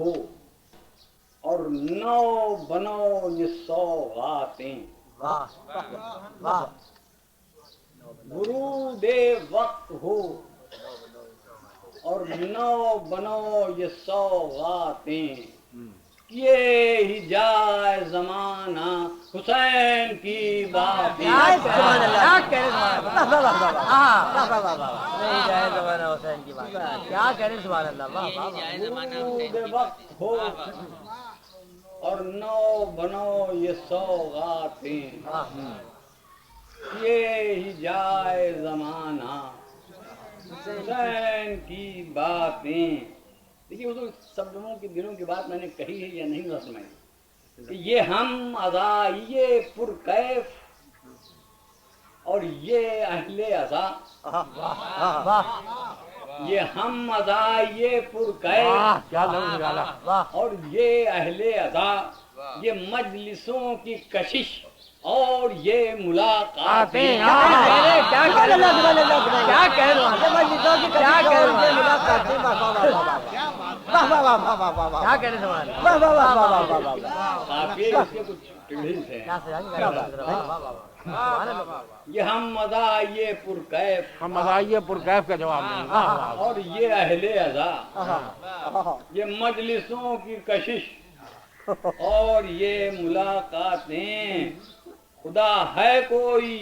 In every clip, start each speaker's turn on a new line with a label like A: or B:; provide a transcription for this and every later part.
A: ہو اور نو بنو یہ سوغاتیں، ورود وقت ہو اور نو بنو یہ سوغاتیں، یہ ہی جائے زمانہ حسین کی باتیں۔ ورود وقت ہو اور نو بنو یہ سوغاتیں، یہ ہی جائے زمانہ حسین کی باتیں۔ دیکھیے وہ تو سب لوگوں کے دلوں کی بات میں نے کہی ہے یا نہیں سمجھ کہ یہ ہم ادائی پرکیف اور یہ اہل ادا، یہ ہم ادائی پرکیف اور یہ اہل ادا، یہ مجلسوں کی کشش اور یہ ملاقاتیں۔ یہ ہم ادائی پرکیف،
B: ہم مزاحیہ پرکیف کا جواب نہیں،
A: اور یہ اہل ادا، یہ مجلسوں کی کشش اور یہ ملاقاتیں۔ خدا ہے کوئی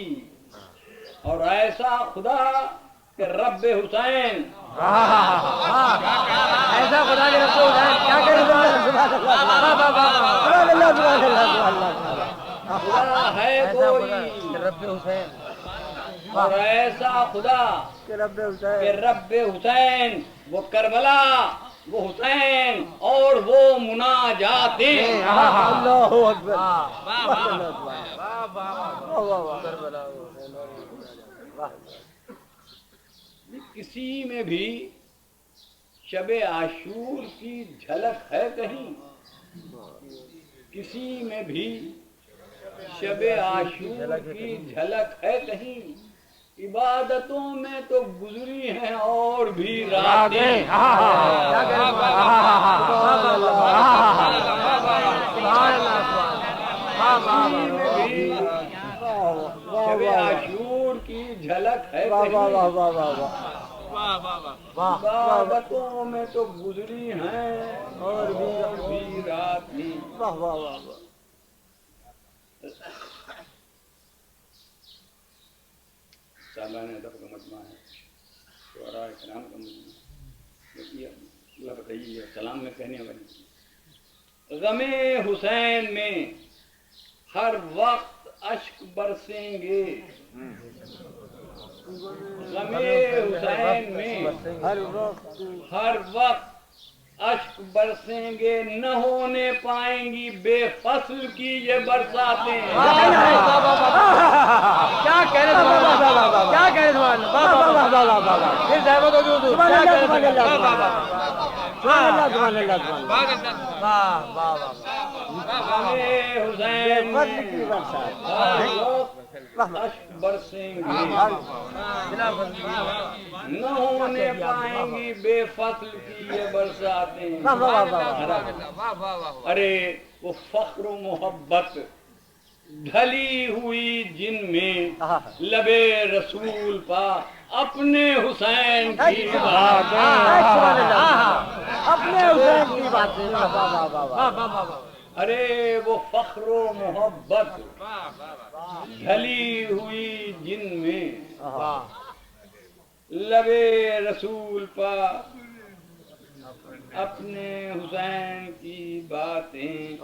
A: اور ایسا خدا کہ رب حسین،
C: ایسا خدا کے رب حسین کیا کرے؟
A: خدا ہے کوئی
C: رب حسین
A: اور ایسا خدا
C: کہ رب
A: کہ رب حسین، وہ کربلا، وہ حسین اور وہ مناجاتیں۔
C: اللہ اکبر،
A: کسی میں بھی شب عاشور کی جھلک ہے کہیں؟ کسی میں بھی شب عاشور کی جھلک ہے کہیں؟ عبادتوں میں تو گزری ہیں اور بھی راتیں۔ شب عاشور کی جھلک ہے عبادتوں میں تو گزری ہیں اور بھی راتیں۔ سالانہ ادب کا مجمع ہے، شعراء کرام کا مجمع ہے، اللہ بتائیے سلام میں کہنے والی غم حسین میں ہر وقت اشک برسیں گے، غم حسین میں ہر وقت اشک برسیں گے، نہ ہونے پائیں گی بے فصل کی یہ برساتیں۔
C: کیا کہہ رہے کیا کہہ رہے
A: حسین اشک برسیں گے، نہ ہونے پائیں گی بے فصل کی یہ برساتیں۔ ارے وہ فخر و محبت ڈھلی ہوئی جن میں لبے رسول پا اپنے حسین کی باتیں،
C: اپنے حسین کی باتیں۔
A: ارے وہ فخر و محبت ڈھلی ہوئی جن میں لبے رسول پا اپنے حسین کی باتیں۔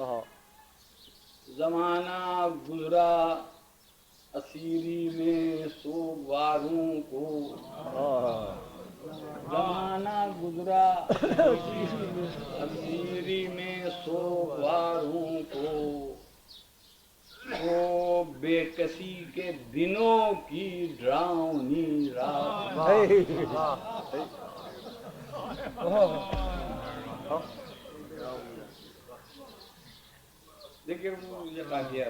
A: زمانہ گزرا اسیری میں سوگواروں کو، زمانہ گزرا اسیری میں سوگواروں کو، وہ بے کسی کے دنوں کی ڈراؤنی رات۔ دیکھیے یہ واقعہ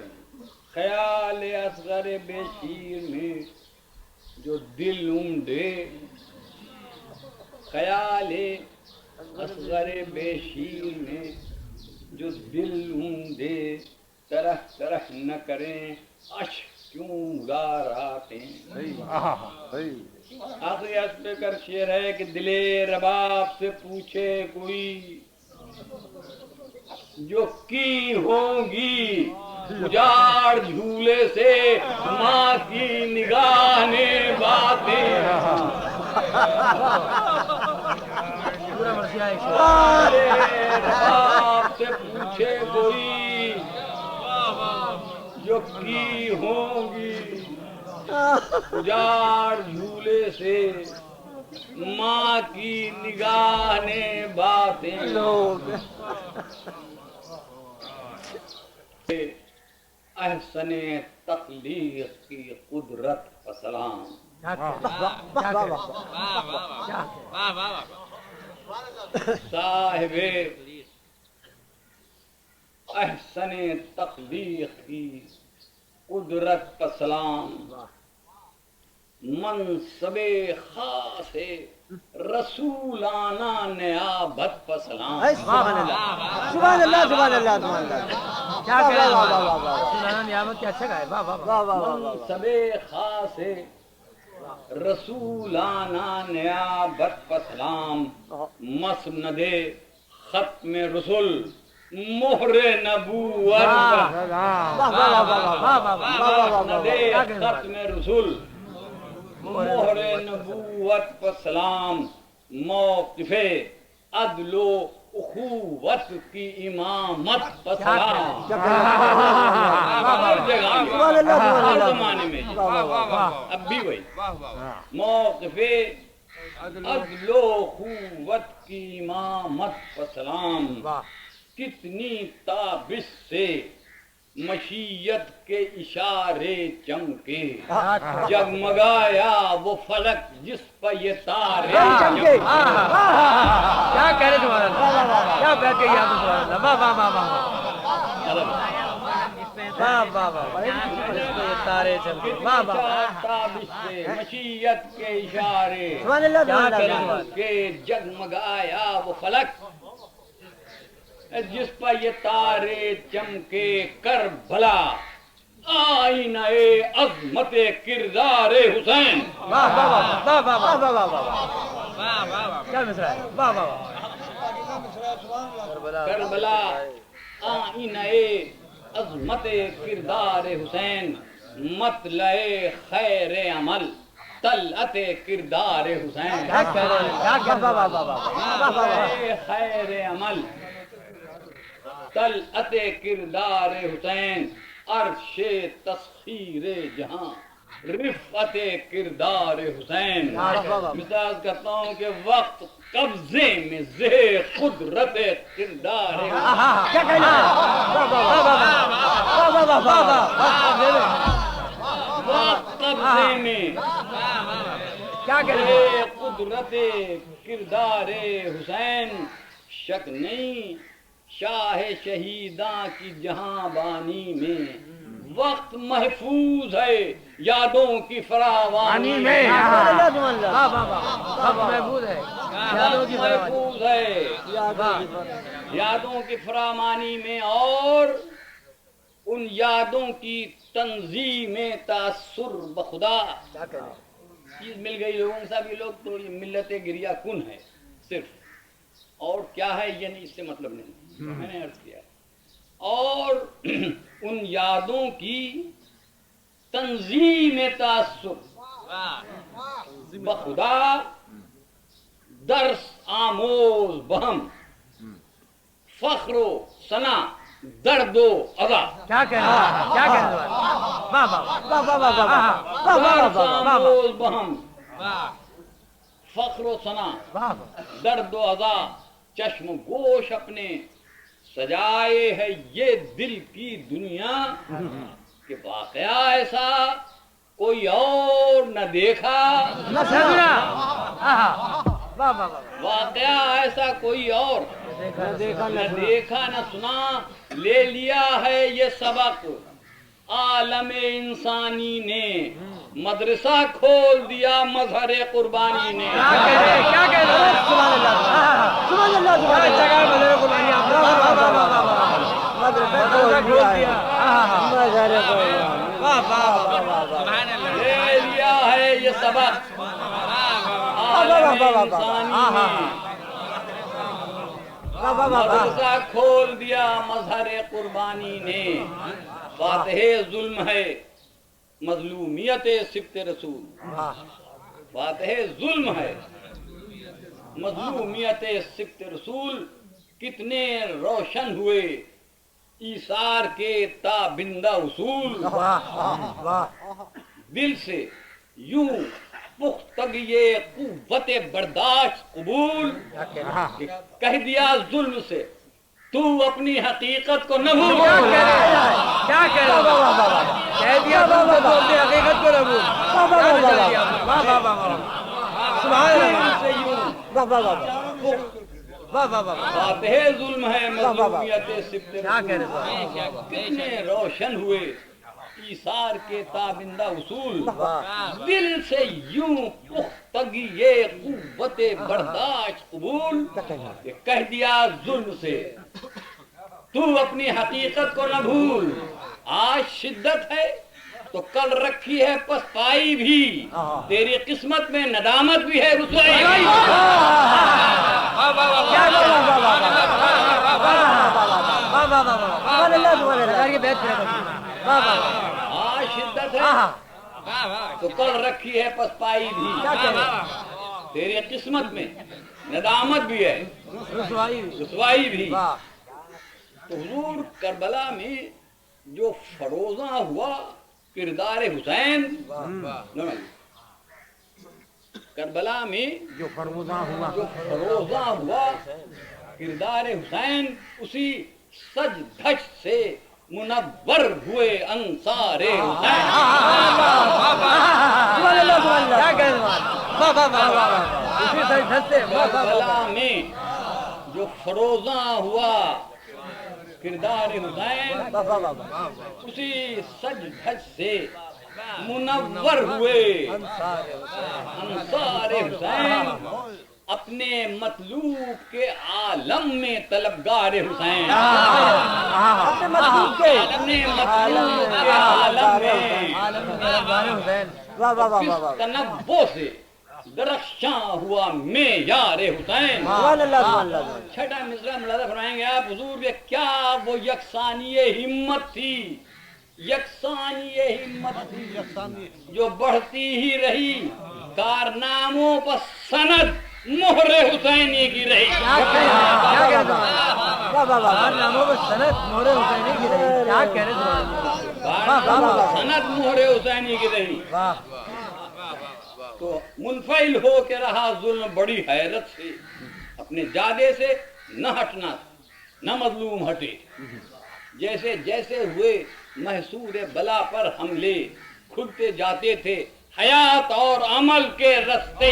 A: خیال اصغر بے شیر میں جو دل امڈے، خیال اصغر بے شیر میں جو دل اونڈے طرح طرح نہ کریں اشک کیوں گاراتیں آخری اسبے کر شعر ہے کہ دل رباب سے پوچھے کوئی جو کی ہوں گی اجاڑ جھولے سے ماں کی نگاہ نے باتیں رباب سے پوچھے کوئی جو کی ہوں گی اجاڑ جھولے سے ماں کی نگاہ نے باتیں احسن تخلیق کی قدرت کا سلام صاحب احسن تخلیق کی قدرت کا سلام منصب خاص رسولانہ نیابت پر سلام
C: سبحان اللہ سبحان اللہ سبحان اللہ سبحان اللہ کیا کہہ رہے ہیں رسولانہ نیابت کیا اچھا گائے
A: منصب خاص رسولانہ نیابت پر سلام مسند ختم رسول مہر نبوت مسند ختم رسول مہر نبوت پر سلام موقف عدل و اخوت کی امامت پر سلام ہر جگہ ہر زمانے میں اب بھی وہی موقف عدل و اخوت کی امامت پر سلام کتنی تابش سے مشیت کے اشارے چمکے جگمگایا وہ فلک جس پر یہ تارے چمکے
C: کیا کہہ رہے تمہارا کیا بیٹھ کے یاد سبحان اللہ واہ واہ واہ واہ واہ واہ واہ تارے چمکے واہ واہ
A: تابش سے مشیت کے اشارے
C: سبحان اللہ سبحان اللہ
A: کے جگمگایا وہ فلک جس پر یہ تارے چمکے کربلا آئینہ عظمت کردار حسین
C: واہ واہ واہ واہ واہ واہ واہ واہ کیا مصرع ہے واہ واہ واہ
A: کربلا آئینہ عظمت کردار حسین مطلع خیر عمل طلعت کردار حسین
C: کیا کہہ رہے ہیں کیا کہہ واہ واہ واہ واہ
A: خیر عمل طلعت کردار حسین عرش تسخیر جہاں رفعت کردار حسین مثال کرتا ہوں کہ وقت قبضے میں زہ قدرت کردار
C: کیا کہہ رہے ہیں واہ واہ واہ واہ
A: وقت قبضے میں
C: کیا کہہ رہے ہیں
A: زہ قدرت کردار حسین شک نہیں شاہ شہیداں کی جہاں بانی میں وقت محفوظ ہے یادوں کی فراوانی میں
C: وقت محفوظ ہے
A: محفوظ ہے یادوں کی فراوانی میں اور ان یادوں کی تنظیم تاثر بخدا چیز مل گئی لوگوں کے ساتھ یہ لوگ تو ملت گریہ کن ہے صرف اور کیا ہے یہ نہیں اس سے مطلب نہیں میں نے عرض کیا اور ان یادوں کی تنظیم تاثر بخدا درس آموز بہم فخر و ثنا درد و ادا
C: کیا کہہ رہے ہیں کیا کہہ رہے ہیں واہ واہ واہ واہ واہ
A: درس آموز بہم فخر و ثنا
C: واہ
A: درد و ادا چشم گوش اپنے سجائے ہے یہ دل کی دنیا کہ واقعہ ایسا کوئی اور نہ دیکھا
C: نہ سمجھا
A: واقعہ ایسا کوئی اور نہ دیکھا نہ سنا لے لیا ہے یہ سبق عالم انسانی نے مدرسہ کھول دیا مظہر قربانی نے.
C: کیا کہہ رہے ہیں؟ سبحان اللہ سبحان اللہ سبحان اللہ. جگہ مظہر قربانی مدرسہ کھول دیا مظہر قربانی. واہ واہ سبحان اللہ.
A: لے لیا ہے یہ سبق عالم انسانی نے. مدرسہ کھول دیا مظہر قربانی نے. فاتح ظلم ہے مظلومیت سبت رسول. فاتح ظلم ہے مظلومیت سبت رسول. کتنے روشن ہوئے ایثار کے تابندہ اصول. دل سے یوں پختگی قوت برداشت قبول کہ کہہ دیا ظلم سے تو اپنی حقیقت کو نہ بھول.
C: کیا کہہ رہے ہیں؟ کہہ دیا ظلم سے تو اپنی حقیقت کو نہ بھول. واہ واہ واہ سبحان اللہ. واہ واہ واہ
A: فاتح ظلم ہے مظلومیت سبت
C: کیا کہہ
A: رسول.
C: رہے ہیں؟
A: کتنے روشن ہوئے ایثار کے تابندہ اصول. دل سے یوں پختگی قوت برداشت قبول کہ کہہ دیا ظلم سے تو اپنی حقیقت کو نہ بھول. آج شدت ہے تو کل رکھی ہے پسپائی بھی. تیری قسمت میں ندامت بھی ہے رسوائی بھی. آج شدت ہے تو کل رکھی ہے پسپائی بھی. تیری قسمت میں ندامت بھی ہے رسوائی بھی. تو حضور کربلا میں جو فروزاں ہوا کردار حسین. کربلا میں
B: جو فروزاں ہوا
A: کردار حسین اسی سج دھج سے منور ہوئے انصار حسین. کربلا میں جو فروزاں ہوا کردار حسین اسی سج دھج سے منور ہوئے انصار حسین. اپنے مطلوب کے عالم میں طلبگار حسین. اپنے مطلوب کے عالم میں کس تنوع سے درخشاں ہوا معیار حسین. چھٹا مصرع ملاحظہ فرمائیں گے آپ حضور کہ کیا وہ یکسانی ہمت تھی جو بڑھتی ہی رہی کارناموں پر سند مہر حسینی کی رہی. سند مہر حسینی کی رہی. تو منفعل ہو کے رہا ظلم بڑی حیرت سے. اپنے جادے سے نہ ہٹنا نہ مظلوم ہٹے. جیسے جیسے ہوئے محصور بلا پر حملے کھلتے جاتے تھے حیات اور عمل کے رستے.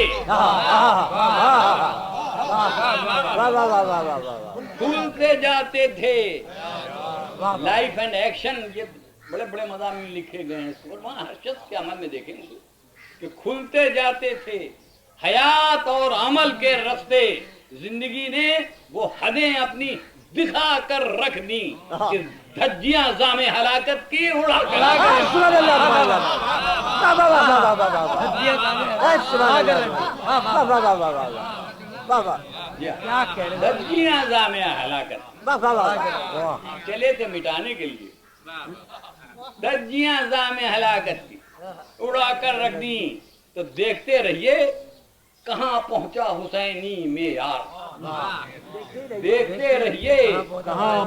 A: کھلتے جاتے تھے لائف اینڈ ایکشن. یہ بڑے بڑے مضامین لکھے گئے ہیں اور وہاں ہر شخص کے عمل میں دیکھیں گے کہ کھلتے جاتے تھے حیات اور عمل کے رستے. زندگی نے وہ حدیں اپنی دکھا کر رکھ دی کہ دھجیاں زام ہلاکت کی اڑا کر. دھجیاں زام ہلاکت چلے تھے مٹانے کے لیے. دھجیاں زام ہلاکت کی اڑا کر رکھ دی. تو دیکھتے رہیے کہاں پہنچا حسینی معیار. دیکھتے رہیے کہاں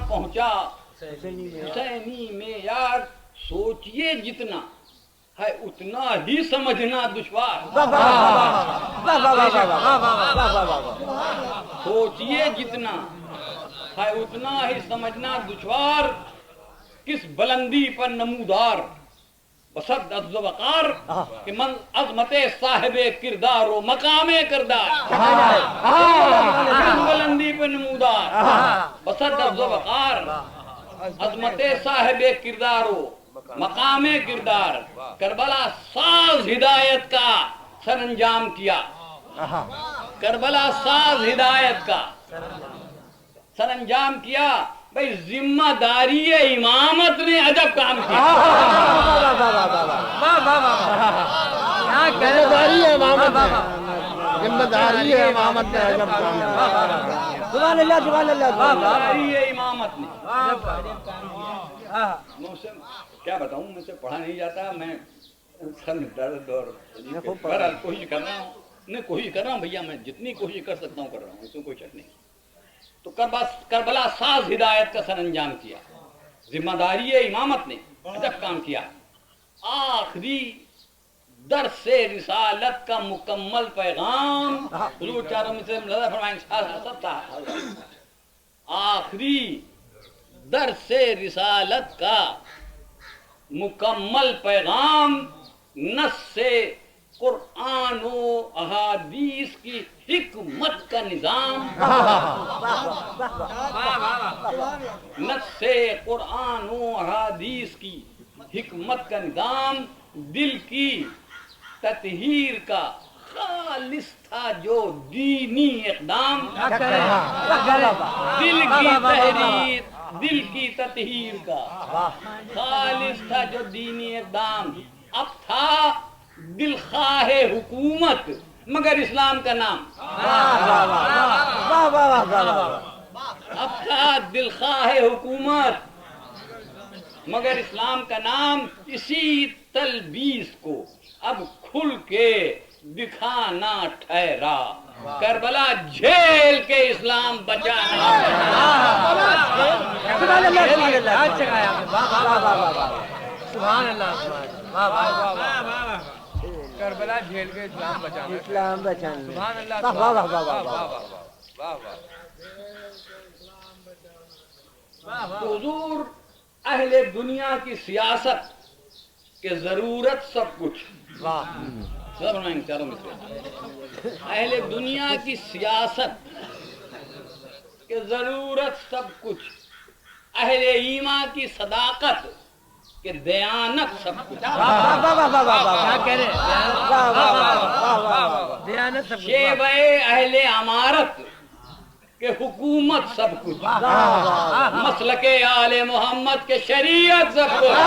A: پہنچا حسینی معیار. سوچئے جتنا ہے اتنا ہی سمجھنا دشوار. سوچئے جتنا ہے اتنا ہی سمجھنا دشوار. کس بلندی پر نمودار بسد عز و وقار کہ من عظمت صاحب کردار و مقام کردار. کس بلندی پر نمودار بسد عز و وقار عظمت صاحب کردار و مقام کردار کربلا ساز ہدایت کا سر انجام کیا کربلا ساز ہدایت کا سر انجام کیا بھئی ذمہ داری امامت نے عجب کام کیا
B: ذمہ داری ہے امامت ذمہ داری ہے امامت نے عجب کام کیا سبحان اللہ سبحان اللہ
A: ذمہ داری امامت نے میں اسے کیا بتاؤں مجھ سے پڑھا نہیں جاتا میں سر میں درد اور بہرحال کوشش کر رہا ہوں میں کوشش کر رہا ہوں بھیا میں جتنی کوشش کر سکتا ہوں کر رہا ہوں اس میں کوئی شک نہیں تو کربلا ساز ہدایت کا سر انجام کیا ذمہ داری امامت نے عجب کام کیا آخری درس رسالت کا مکمل پیغام حضور چاروں میں سے نظر فرمائیں آخری درس رسالت کا مکمل پیغام نص قرآن و احادیث کی حکمت کا نظام نص قرآن و احادیث کی حکمت کا نظام دل کی تطہیر کا خالص تھا جو دینی اقدام دل کی تحریر دل کی تطہیر کا خالص تھا جو دینی اقدام اب تھا دل خواہ حکومت مگر اسلام کا نام اب تھا دل خواہ حکومت مگر اسلام کا نام اسی تلبیس کو اب کھل کے دکھانا ٹھہرا کربلا جھیل کے اسلام بچانا
C: سبحان اللہ کربلا جھیل کے اسلام بچانا
B: اسلام بچانا
C: سبحان اللہ
B: واہ واہ واہ واہ
C: واہ واہ
A: حضور اہل دنیا کی سیاست کے ضرورت سب کچھ چاروں میں سے اہل دنیا کی سیاست کے ضرورت سب کچھ اہل ایمان کی صداقت کہ دیانت سب کچھ
C: کیا کہہ رہے دیانت سب
A: شیب اہل عمارت کہ حکومت سب کچھ مسلک آل محمد کے شریعت سب کچھ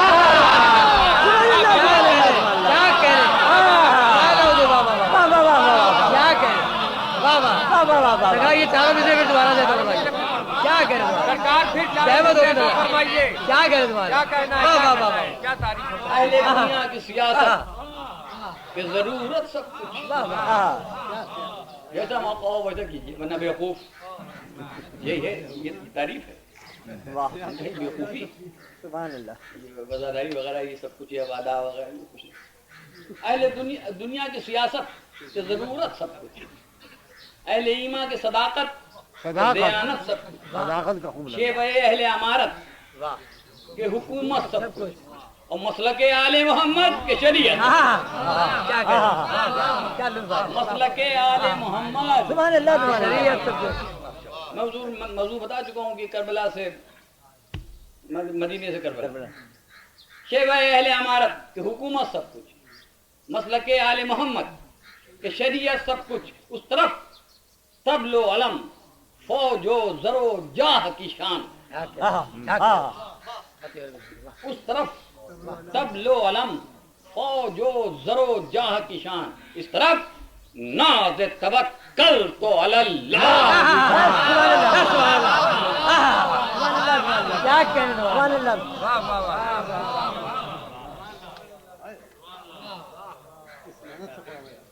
C: کیا کہہ رہے یہ چاروں میں سے پھر دوبارہ سے کیا کہہ رہے سرکار پھر کیا کہہ رہے تمہارے کیا تعریف
A: اہل دنیا کی سیاست کی ضرورت سب کچھ جیسا موقع ہو ویسا کیجیے ورنہ بیوقوف یہی ہے یہ تعریف ہے بیوقوفی
B: سبحان اللہ
A: وزاداری وغیرہ یہ سب کچھ ہے وعدہ وغیرہ کچھ اہل دنیا کی سیاست کی ضرورت سب کچھ اہل ایمان کی صداقت دیانت سب کچھ
B: صداقت کا خوب
A: شیب اہل عمارت کہ حکومت سب کچھ اور مسلک آل محمد کے شریعت مسلک آل محمد
B: سبحان اللہ
C: شریعت سب کچھ
A: موضوع بتا چکا ہوں کہ کربلا سے مدینے سے کربلا شیب اہل عمارت کہ حکومت سب کچھ مسلک آل محمد کہ شریعت سب کچھ اس طرف تبل و علم فوج و زر و جاہ کی شان اس طرف تبل و علم فوج و زر و جاہ کی شان اس طرف ناز توکل تو علی اللہ
C: کیا کہنے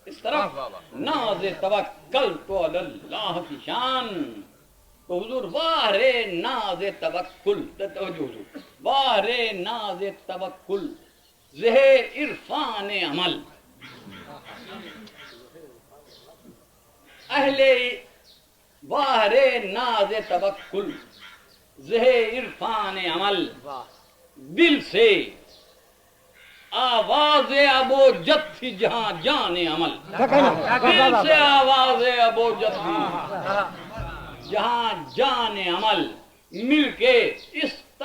A: اس طرف ناز توکل تو علی اللہ کی شان تو حضور واہ رے ناز توکل حضور واہ رے ناز توکل زہ عرفان عمل اہل واہ رے ناز توکل زہ عرفان عمل دل سے آواز ابو جد تھی جہاں جان عمل دل سے آواز ابو جد تھی جہاں جان عمل مل کے اس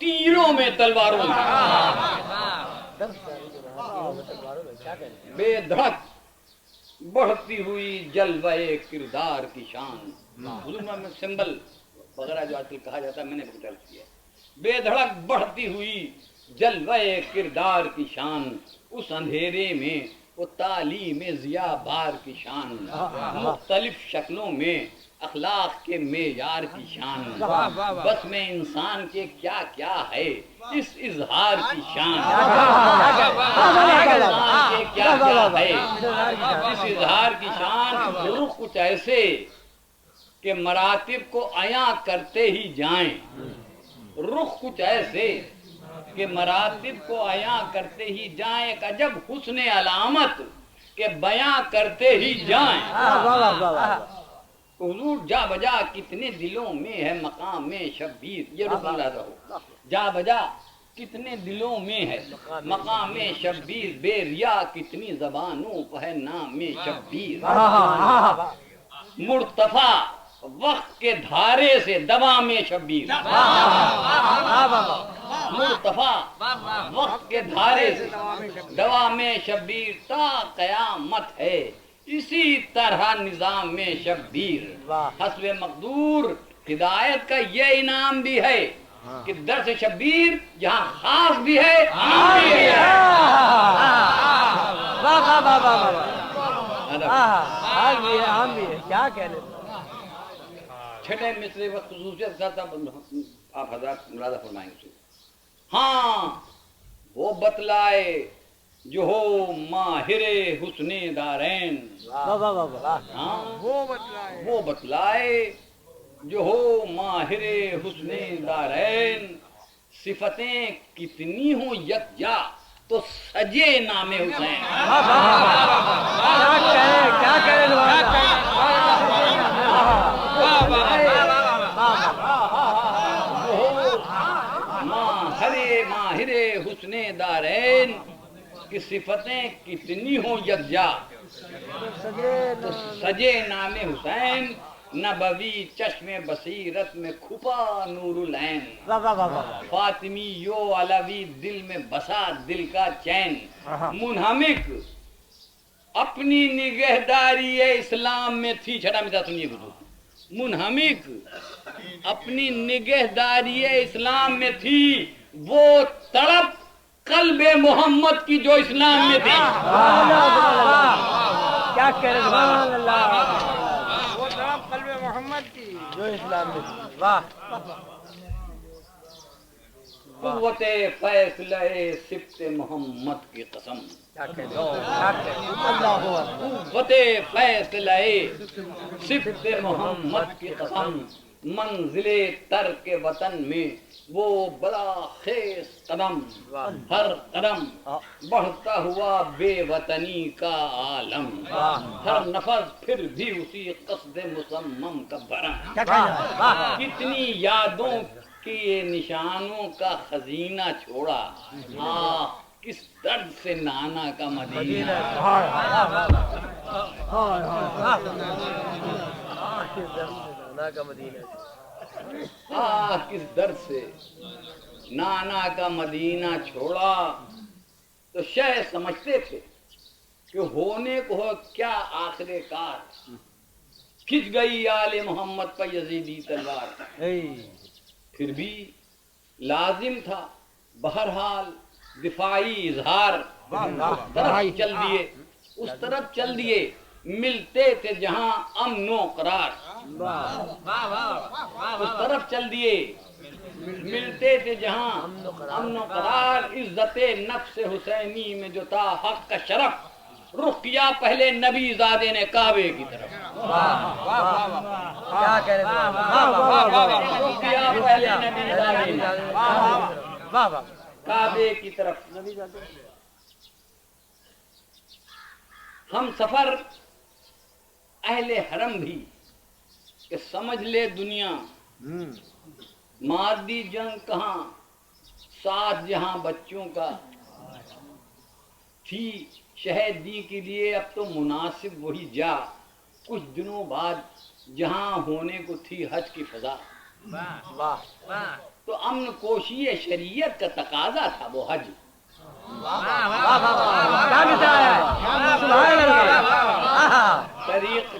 A: تیروں میں تلواروں میں، بے دھڑک بڑھتی ہوئی جلوہ کردار کی شان. حضور میں سمبل وغیرہ جو آج کل کہا جاتا ہے میں نے بہت کیا. بے دھڑک بڑھتی ہوئی جلوہ کردار کی شان، اس اندھیرے میں وہ تعلیم ضیا بار کی شان، مختلف شکلوں میں اخلاق کے معیار کی شان، بس میں انسان کے کیا کیا ہے اس اظہار کی شان، انسان کے کیا کیا ہے اس اظہار کی شان. رخ کچھ ایسے کہ مراتب کو عیاں کرتے ہی جائیں، رخ کچھ ایسے کہ مراتب کو عیاں کرتے ہی جائیں، ایک عجب حسن علامت کہ بیاں کرتے ہی جائیں. حضور جا بجا کتنے دلوں میں ہے مقام شبیر، یہ رکن لازم ہو. جا بجا کتنے دلوں میں ہے مقام شبیر، بے ریا کتنی زبانوں پہ ہے نام شبیر. مرتفع وقت کے دھارے سے دوا میں شبیر، مرتفع وقت کے دھارے سے دوا میں شبیر، تا قیامت ہے اسی طرح نظام میں شبیر. حسب مقدور ہدایت کا یہ انعام بھی ہے کہ درس شبیر جہاں خاص بھی ہے عام بھی ہے.
C: کیا کہنے
A: چھٹے مصرے و خصوصیت کرتا آپ حضرات ملازہ فرمائیں گے. ہاں وہ بتلائے جو ہو ماہر حسن دارین، ہاں وہ بتلائے جو ہو ماہر حسن دارین، صفتیں کتنی ہوں یکجا تو سجے نام حسین.
C: کیا کہے
A: ماہر حسن دارین کی صفتیں کتنی ہوں یکجا تو سجے نام حسین. نبوی چشم بصیرت میں کھپا نور العین، فاطمی یو علوی دل میں بسا دل کا چین. منہمک اپنی نگہداری اسلام میں تھی. چھٹا مثال سنیے حضور. منہمک اپنی نگہداری اسلام میں تھی، وہ تڑپ قلب محمد کی جو اسلام میں تھی.
C: کیا کہہ رہے سبحان اللہ، وہ طرف قلب محمد کی جو اسلام میں تھی. واہ.
A: قوت فیصلہ سبت محمد کی قسم، قوت فیصلہ سبت محمد کی قسم. منزل ترک وطن میں وہ بلا خیز قدم، ہر قدم بڑھتا ہوا بے وطنی کا عالم، ہر نفس پھر بھی اسی قصد مصمم کا بھرم. کتنی یادوں کے نشانوں کا خزینہ چھوڑا، کس درد سے نانا کا مدینہ. کس درد سے نانا کا مدینہ چھوڑا. تو شہ سمجھتے تھے کہ ہونے کو ہو کیا آخر کار، کھچ گئی آل محمد پر یزیدی تلوار. پھر بھی لازم تھا بہرحال دفاعی اظہار. اس طرف چل دیے ملتے تھے جہاں امن و قرار. اس طرف چل دیے ملتے تھے جہاں امن و قرار. عزت نفس حسینی میں جو تھا حق کا شرف، رخ کیا پہلے نبی زادے نے کعبے کی طرف.
C: کیا کہہ رہے
A: رخ کیا پہلے نبی زادے نے کعبے کی طرف. ہم سفر اہل حرم بھی کہ سمجھ لے دنیا، مادی جنگ کہاں ساتھ جہاں بچوں کا تھی شہید دی کے لیے. اب تو مناسب وہی جا کچھ دنوں بعد جہاں ہونے کو تھی حج کی فضا. تو امن کوشی شریعت کا تقاضا تھا وہ حج.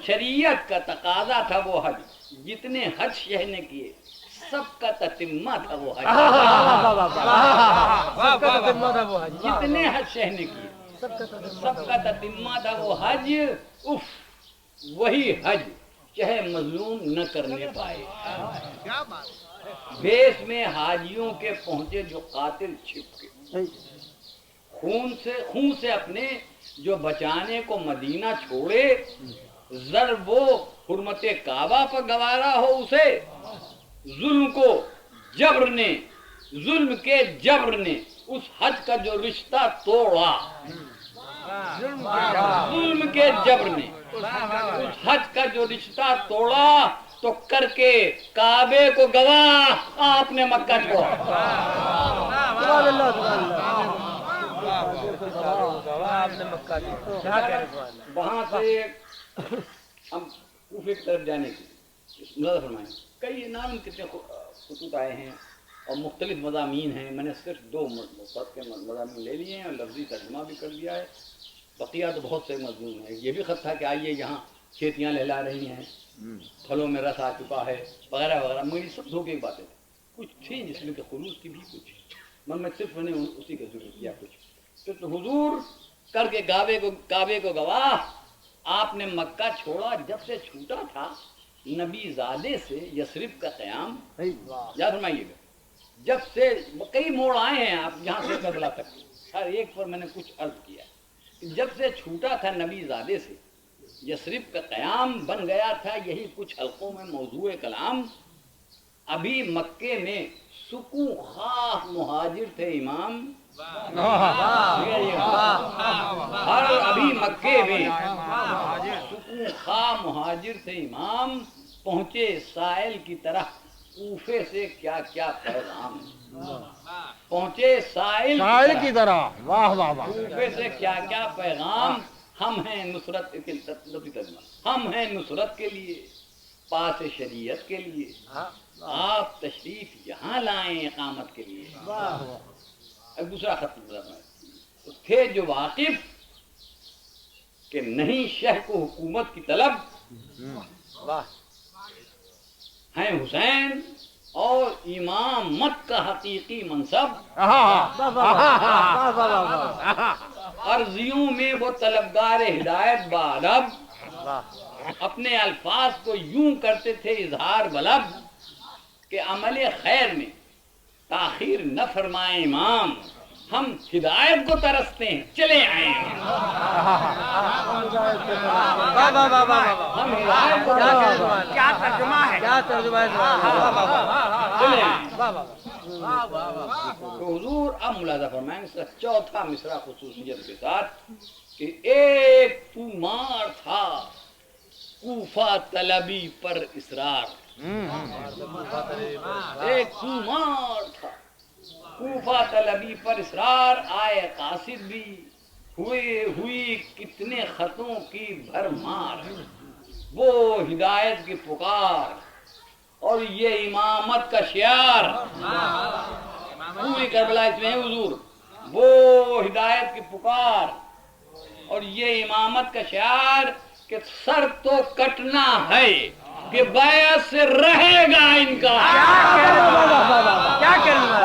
A: شریعت کا تقاضا تھا وہ حج. جتنے حج شہ نے کیے سب کا تتمہ تھا وہ حج. جتنے حج شہ نے کیے سب کا تتمہ تھا وہ حج. اف وہی حج چاہے مظلوم نہ کرنے پائے. بھیس میں حاجیوں کے پہنچے جو قاتل چھپ کے خون سے اپنے جو بچانے کو مدینہ چھوڑے. زر وہ حرمت کعبہ پر گوارا ہو اسے. ظلم کے جبر نے اس حج کا جو رشتہ توڑا. ظلم کے جبر نے اس حج کا جو رشتہ توڑا تو کر کے کعبے کو گواہ آپ نے مکہ چھوڑا. وہاں سے ہم کوفے کی طرف جانے کی ملاحظہ فرمائیں. کئی نام کتنے خطوط آئے ہیں اور مختلف مضامین ہیں. میں نے صرف 2 مضامین لے لیے ہیں اور لفظی ترجمہ بھی کر دیا ہے. بقیہ تو بہت سے مضمون ہیں. یہ بھی خط تھا کہ آئیے یہاں کھیتیاں لہلا رہی ہیں, پھلوں میں رس آ چکا ہے وغیرہ وغیرہ. میری سب دھوکے کی باتیں کچھ تھیں جس میں کہ خلوص کی بھی کچھ. میں صرف نے اسی کا ذکر کیا کچھ. تو حضور کر کے کعبے کو گواہ آپ نے مکہ چھوڑا. جب سے چھوٹا تھا نبی زادے سے یثرب کا قیام. یاد فرمائیے گا جب سے کئی موڑ آئے ہیں آپ یہاں سے کربلا تک, ہر ایک پر میں نے کچھ عرض کیا. جب سے چھوٹا تھا نبی زادے سے یثرب کا قیام بن گیا تھا یہی کچھ حلقوں میں موضوع کلام. ابھی مکے میں سکون خواہ مہاجر تھے امام. ابھی مکے میں سکون خواہ مہاجر تھے امام. پہنچے سائل کی طرح کوفے سے کیا کیا پیغام. پہنچے سائل کی طرح کوفے سے کیا کیا پیغام. ہم ہیں نصرت کے لیے پاس شریعت کے لیے. آپ تشریف یہاں لائیں اقامت کے لیے. ایک دوسرا خط تھے جو واقف کہ نہیں شہ کو حکومت کی طلب. ہیں حسین اور امامت کا حقیقی منصب. عرضیوں میں وہ طلبگار ہدایت بادب. اپنے الفاظ کو یوں کرتے تھے اظہار بلب کہ عمل خیر میں تاخیر نہ فرمائیں امام. ہم ہدایت کو ترستے ہیں چلے آئیں. ہم ہدایت کو کیا ترجمہ ہے تو حضور اب ملاحظہ فرمائیں اس کا چوتھا مصرع خصوصیت کے ساتھ کہ ایک طومار تھا کوفہ طلبی پر اصرار. ایک طومار تھا کوفہ طلبی پر اصرار. آئے قاصد بھی ہوئی کتنے خطوں کی بھرمار. وہ ہدایت کی پکار اور یہ امامت کا شعار. پوری کربلا اس میں ہے حضور. وہ ہدایت کی پکار اور یہ امامت کا شعار کہ سر تو کٹنا ہے کہ بیعت سے رہے گا ان کا. کیا کرنا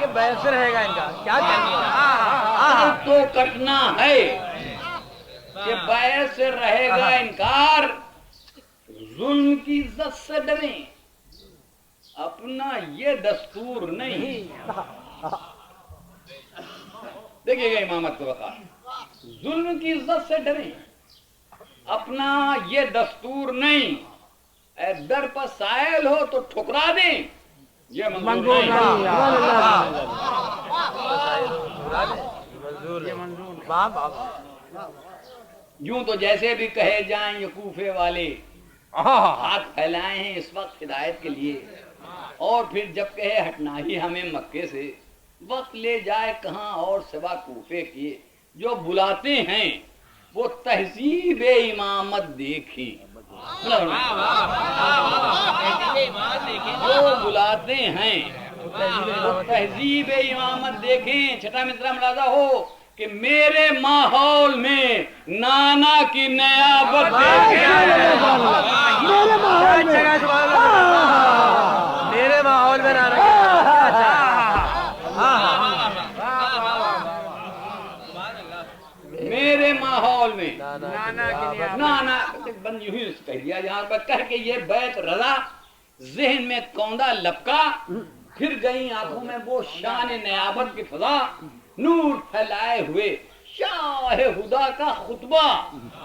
A: کہ بیعت سے رہے گا ان کا. کیا کرنا سر تو کٹنا ہے کہ بیعت سے رہے گا انکار. ظلم کی عزت سے ڈریں اپنا یہ دستور نہیں. دیکھیے گا امامت کو بقا. ظلم کی عزت سے ڈریں اپنا یہ دستور نہیں. اے در پر سائل ہو تو ٹھکرا دیں یہ منظور نہیں. یوں تو جیسے بھی کہے جائیں یہ کوفے والے ہاتھ پھیلائے ہیں اس وقت ہدایت کے لیے. اور پھر جب کہے ہٹنا ہی ہمیں مکے سے وقت لے جائے کہاں اور سوا کوفے کیے. جو بلاتے ہیں وہ تہذیب امامت دیکھی جو بلاتے ہیں وہ تہذیب امامت دیکھیں. چھٹا مصرع ملاحظہ ہو کہ میرے ماحول میں نانا کی نیابت
C: میرے ماحول میں نانا
A: میرے ماحول میں نانا بند یوں ہی کہہ دیا یہاں پر کہہ کے یہ بیت رضا ذہن میں کوندا لپکا. پھر گئی آنکھوں میں وہ شان نیابت کی فضا. نور پھیلائے ہوئے شاہ خدا کا خطبہ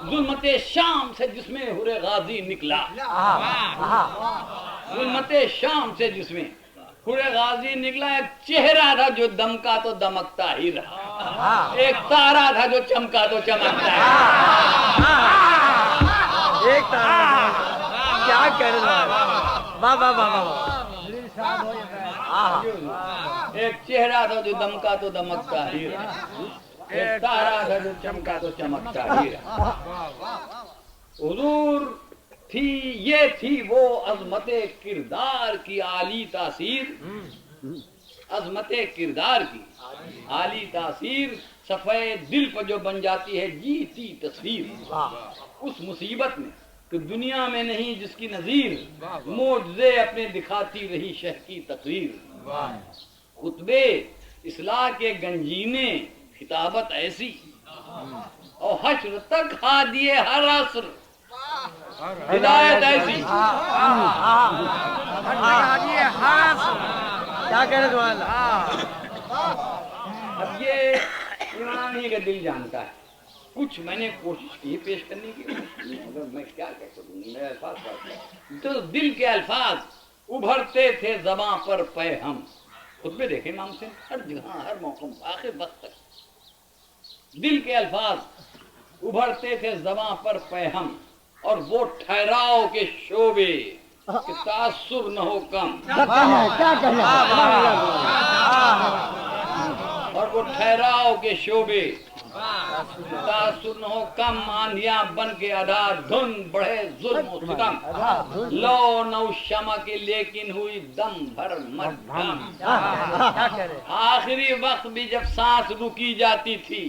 A: ظلمت شام سے جس میں حر غازی نکلا. ظلمت شام سے جس میں حر غازی نکلا. ایک چہرہ تھا جو دمکا تو دمکتا ہی رہا, ایک تارا تھا جو چمکا تو چمکتا ہے.
C: ایک تارا کیا کر رہا ہے. واہ واہ واہ واہ.
A: ایک چہرہ تھا جو دمکا تو دمکتا ہی رہا, ایک تارا تھا جو چمکا تو چمکتا ہی رہا. حضور تھی, یہ تھی وہ عظمت کردار کی عالی تاثیر. عظمت کردار کی عالی تاثیر صفحے دل پر جو بن جاتی ہے جیتی تصویر. اس مصیبت میں کہ دنیا میں نہیں جس کی نظیر, معجزے اپنے دکھاتی رہی شہ کی تقریر. خطبے اصلاح کے گنجینے خطابت ایسی, اور حشر تک ہادیے ہر عصر ہدایت ایسی.
C: کیا کہہ رہے ہیں.
A: اب یہ امام ہی کا دل جانتا ہے. کچھ میں نے کوشش کی پیش کرنے کی, مگر میں کیا کہہ سکوں, میرے الفاظ تو دل کے الفاظ ابھرتے تھے زباں پر پے ہم. خطبے دیکھیں امام حسین ہر جگہ ہر موقع آخر وقت تک دل کے الفاظ ابھرتے تھے زباں پر پے ہم, اور وہ ٹھہراؤ کے شعبے کہ تاثر نہ ہو کم. اور وہ ٹھہراؤ کے شعبے تاثر نہ ہو کم. آندھیاں بن کے ادا دھن بڑھے ظلم و ستم, لو نو شمع کی لیکن ہوئی دم بھر مدھم. آخری وقت بھی جب سانس رکی جاتی تھی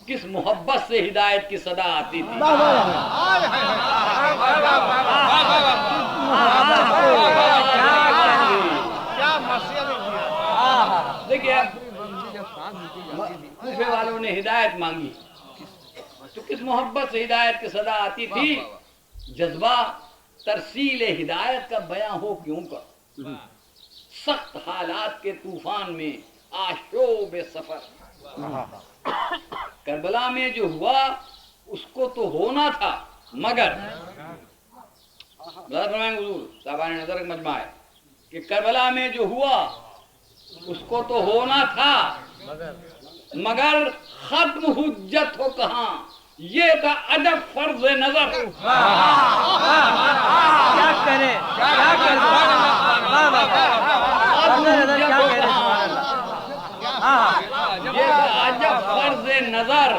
A: کس محبت سے ہدایت کی صدا آتی تھی. دیکھیے کوفے والوں نے ہدایت مانگی تو کس محبت سے ہدایت کی صدا آتی تھی. جذبہ ترسیل ہدایت کا بیاں ہو کیوں کر, سخت حالات کے طوفان میں آشوب سفر. کربلا میں جو ہوا اس کو تو ہونا تھا, مگر حضور صاحبان نظر مجمع ہے کہ کربلا میں جو ہوا اس کو تو ہونا تھا, مگر ختم حجت ہو کہاں, یہ تھا عجب فرض نظر.
C: کیا کرے کیا
A: یہ عجب فرض نظر.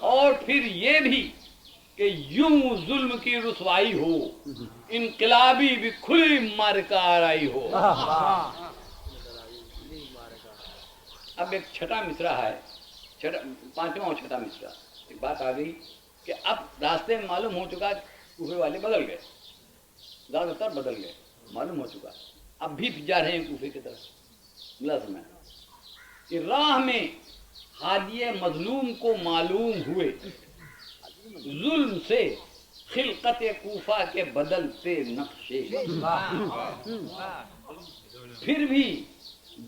A: اور پھر یہ بھی کہ یوں ظلم کی رسوائی ہو, انقلابی بھی کھلی مارکا آرائی ہو. اب ایک چھٹا مصرع ہے, پانچواں اور چھٹا مصرع. ایک بات آ گئی کہ اب راستے میں معلوم ہو چکا کوفے والے بدل گئے, زیادہ تر بدل گئے, معلوم ہو چکا. اب بھی جا رہے ہیں کوفے کی طرف. لازم ہے کہ راہ میں ہادی مظلوم کو معلوم ہوئے ظلم سے خلقت کوفہ کے بدلتے نقشے. پھر بھی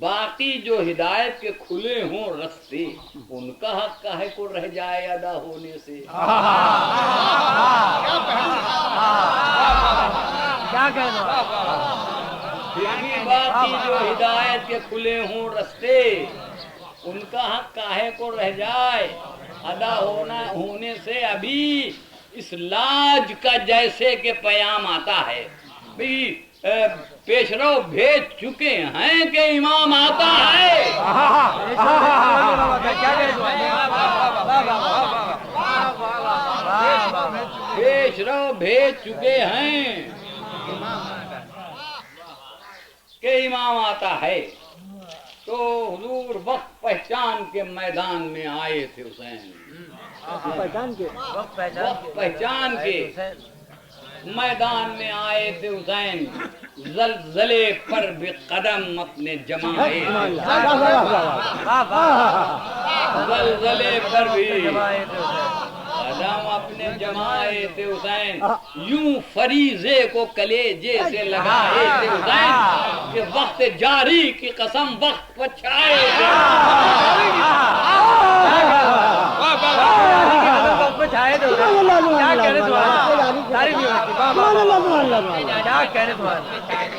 A: باقی جو ہدایت کے کھلے ہوں رستے, ان کا حق کاہے کو رہ جائے ادا ہونے سے.
C: کیا کہنا.
A: پھر بھی باقی جو ہدایت کے کھلے ہوں رستے, ان کا حق کاہے کو رہ جائے ادا ہونے سے. ابھی اس لاج کا جیسے کہ پیام آتا ہے, بھی پیشرو بھیج چکے ہیں کہ امام آتا ہے. پیش رو بھیج چکے ہیں کہ امام آتا ہے. تو حضور وقت پہچان کے میدان میں آئے تھے حسین.
B: پہچان کے
C: وقت
A: پہچان کے میدان میں آئے تھے حسین. زلزلے پر بھی قدم اپنے جمائے تھے. زلزلے پر بھی قدم اپنے جمائے تھے حسین. یوں فریضے کو کلیجے سے لگائے تھے حسین کہ وقت جاری کی قسم وقت پچھائے تھے.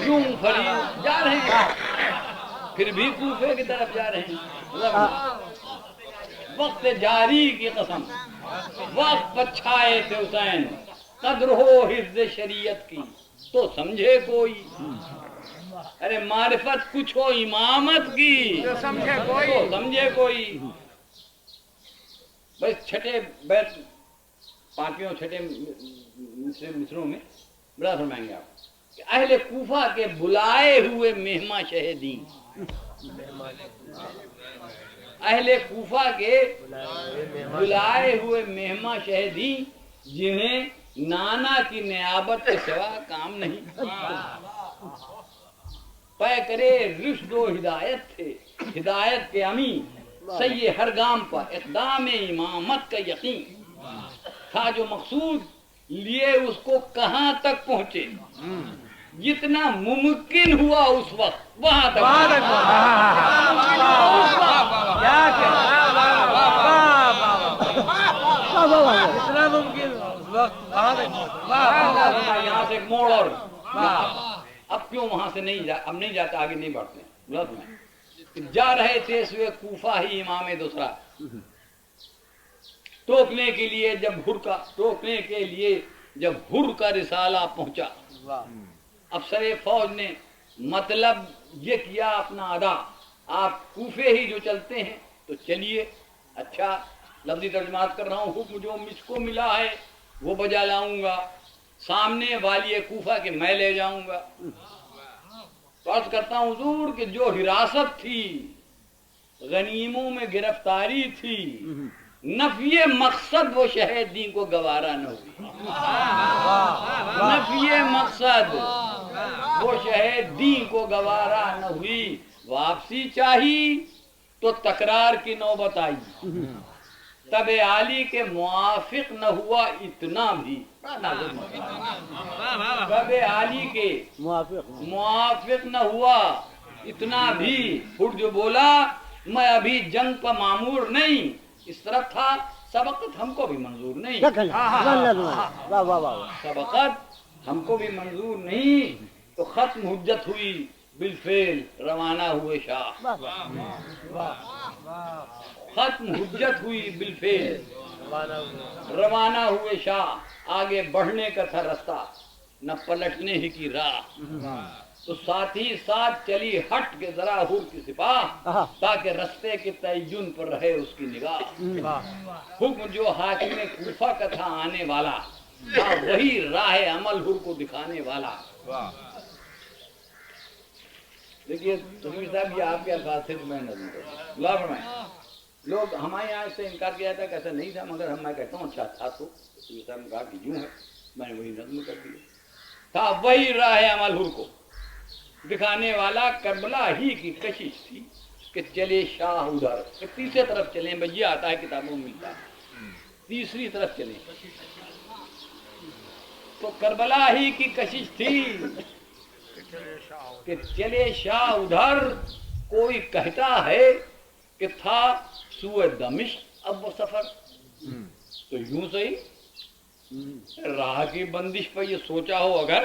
A: یوں فریض جا رہے ہیں پھر بھی کوفے کی طرف جا رہے ہیں. وقت جاری کی قسم وقت پچھائے تھے حسین. قدر ہو حفظ شریعت کی تو سمجھے کوئی. ارے معرفت کچھ ہو امامت کی تو سمجھے کوئی. بس چھٹے بیت پانچویں چھٹے مصروں میں بڑا فرمائیں گے آپ کہ اہل کوفہ کے بلائے ہوئے مہماں شہدین. اہل کوفہ کے بلائے ہوئے مہماں شہدین جنہیں نانا کی نیابت کے سوا کام نہیں. پے کرے رشد و ہدایت تھے. ہدایت کے امین سید ہر گام پر اقدام امامت کا یقین تھا. جو مقصود لیے اس کو کہاں تک پہنچے. جتنا ممکن ہوا اس وقت وہاں تک.
C: جتنا ممکن اس وقت
A: یہاں سے ایک موڑ اور اب کیوں وہاں سے اب نہیں جاتا آگے نہیں بڑھتے. جا رہے تھے سوئے کوفہ ہی امام دوسرا ٹوکنے کے لیے جب ہر کا رسالہ پہنچا. افسر فوج نے مطلب یہ کیا اپنا ادا. آپ کوفے ہی جو چلتے ہیں تو چلیے. اچھا لفظی ترجمات کر رہا ہوں. حکم جو مجھ کو ملا ہے وہ بجا لاؤں گا. سامنے والی کوفہ کے میں لے جاؤں گا. عرض کرتا ہوں حضور کہ جو حراست تھی غنیموں میں گرفتاری تھی نفی مقصد وہ شہید دین کو گوارا نہ ہوئی. نفی مقصد وہ شہید دین کو گوارا نہ ہوئی. واپسی چاہی تو تکرار کی نوبت آئی. تب عالی کے موافق نہ ہوا اتنا بھی. تب عالی کے موافق نہ ہوا اتنا بھی. پھر جو بولا میں ابھی جنگ پر معمور نہیں. اس طرح تھا سبقت ہم کو بھی منظور نہیں. سبقت ہم کو بھی منظور نہیں. تو ختم حجت ہوئی بالفعل روانہ ہوئے شاہ. ختم حجت ہوئی بالفعل روانہ ہوئے شاہ. آگے بڑھنے کا تھا رستہ نہ پلٹنے ہی کی راہ. تو ساتھ ہی ساتھ چلی ہٹ کے ذرا حور کی سپاہ تاکہ رستے کے تعین پر رہے اس کی نگاہ. حکم جو حاکم کوفہ کا تھا آنے والا تھا وہی راہ عمل حور کو دکھانے والا. دیکھیے تسمیر صاحب یہ آپ کے الفاظ تھے تو میں نظم کروں. لوگ ہمارے یہاں سے انکار کیا جاتا ہے کہ ایسا نہیں تھا مگر میں کہتا ہوں اچھا تھا. تو تسمیر صاحب نے کہا کہ یوں ہے میں نے وہی نظم کر دیا. تھا وہی راہ عمل حور کو دکھانے والا. کربلا ہی کی کشش تھی کہ چلے شاہ ادھر. کہ تیسرے طرف چلیں بھئی یہ آتا ہے کتابوں میں ملتا ہے. تیسری طرف چلیں تو کربلا ہی کی کشش تھی کہ چلے شاہ ادھر. کوئی کہتا ہے کہ تھا سوئے دمشق اب وہ سفر. تو یوں صحیح راہ کی بندش پر یہ سوچا ہو اگر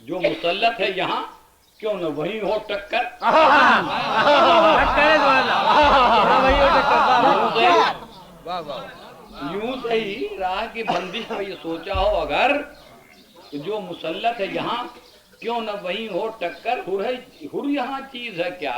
A: جو مسلط ہے یہاں کیوں نہ وہی ہو ٹکر. یوں صحیح راہ کی بندش پر یہ سوچا ہو اگر جو مسلط ہے یہاں کیوں نہ وہی ہو ٹکر. ہر یہاں چیز ہے کیا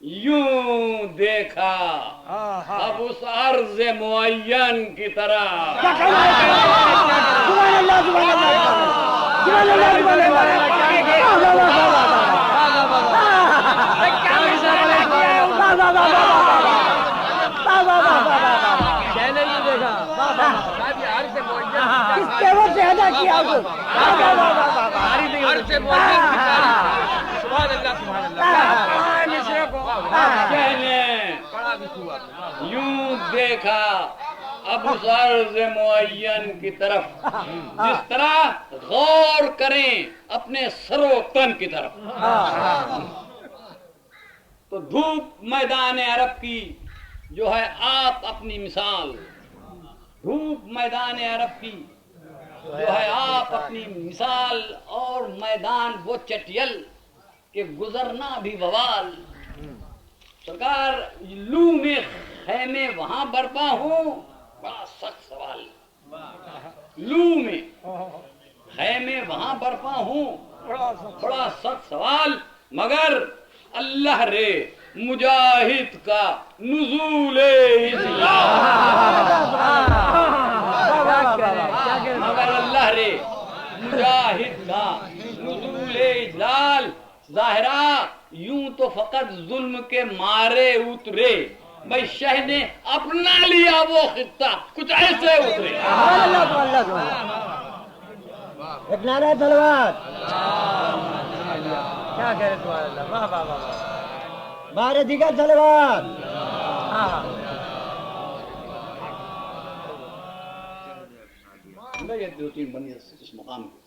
A: یوں دیکھا اب اس عرض معین کی طرح.
B: سبحان اللہ سبحان اللہ سبحان اللہ سبحان
A: یوں دیکھا اب اس عرض معین کی طرف جس طرح غور کریں اپنے سر و تن کی طرف. تو دھوپ میدان عرب کی جو ہے آپ اپنی مثال, دھوپ میدان عرب کی جو ہے آپ اپنی مثال, اور میدان وہ چٹیل کہ گزرنا بھی بوال. سرکار لو میں خیمے وہاں برپا ہوں, بڑا سخت سوال. لو میں خیمے وہاں برپا ہوں, بڑا سخت سوال. مگر اللہ رے مجاہد کا نزول مگر اللہ رے مجاہد کا نزول اجلال. ظاہرہ یوں تو فقط ظلم کے مارے اترے, بھائی شہ نے اپنا لیا وہ خطہ, کچھ ایسے اترے.
B: ایک نعرہ تلوار,
C: کیا کہہ رہے سبحان اللہ, واہ واہ واہ,
B: بارے دیگر تلوار.
A: یہ دو تین بندے اس مقام پہ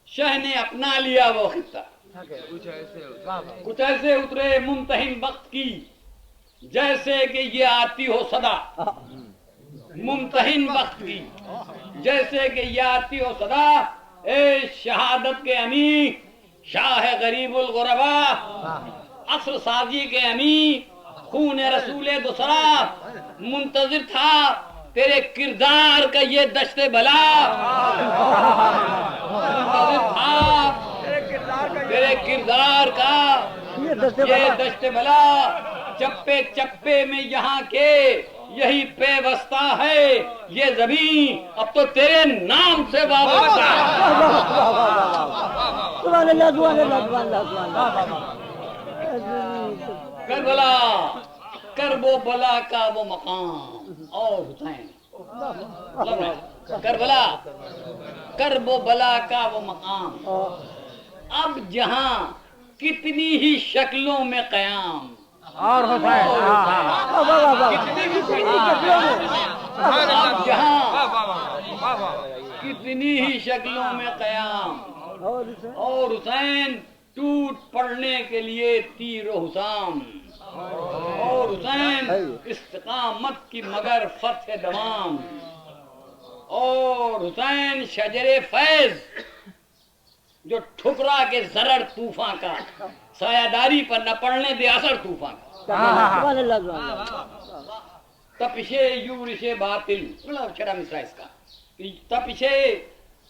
A: شہ نے اپنا لیا وہ خطہ, کچھ ایسے اترے ممتحن وقت کی جیسے کہ یہ آتی ہو صدا. ممتحن وقت کی جیسے کہ یہ آتی ہو صدا. اے شہادت کے امی, شاہ غریب الغربا, عصر سازی کے امی, خون رسول دوسرا, منتظر تھا تیرے کردار کا یہ دشت بلا. منتظر تھا تیرے کردار کا یہ دشت بلا. چپے چپے میں یہاں کے یہی پیوستہ ہے یہ زمین, اب تو تیرے نام سے وابستہ ہے.
B: سبحان اللہ سبحان اللہ سبحان اللہ سبحان اللہ.
A: کربلا کرب و بلا کا وہ مقام, اور حسین کربلا کرب و بلا کا وہ مقام. اب جہاں کتنی ہی شکلوں میں قیام,
C: اور حسین
A: اب جہاں کتنی ہی شکلوں میں قیام, اور حسین ٹوٹ پڑنے کے لیے تیر و حسام. اور حسین استقامت کی مگر فتح دوام. اور حسین شجر فیض جو ٹھکرا کے زرر طوفان کا, سایہ داری پر نہ پڑنے دے اثر طوفان کا.
B: سبحان اللہ سبحان اللہ.
A: تپشے یورش باطل, بڑا چھڑا مصرع اس کا. تپشے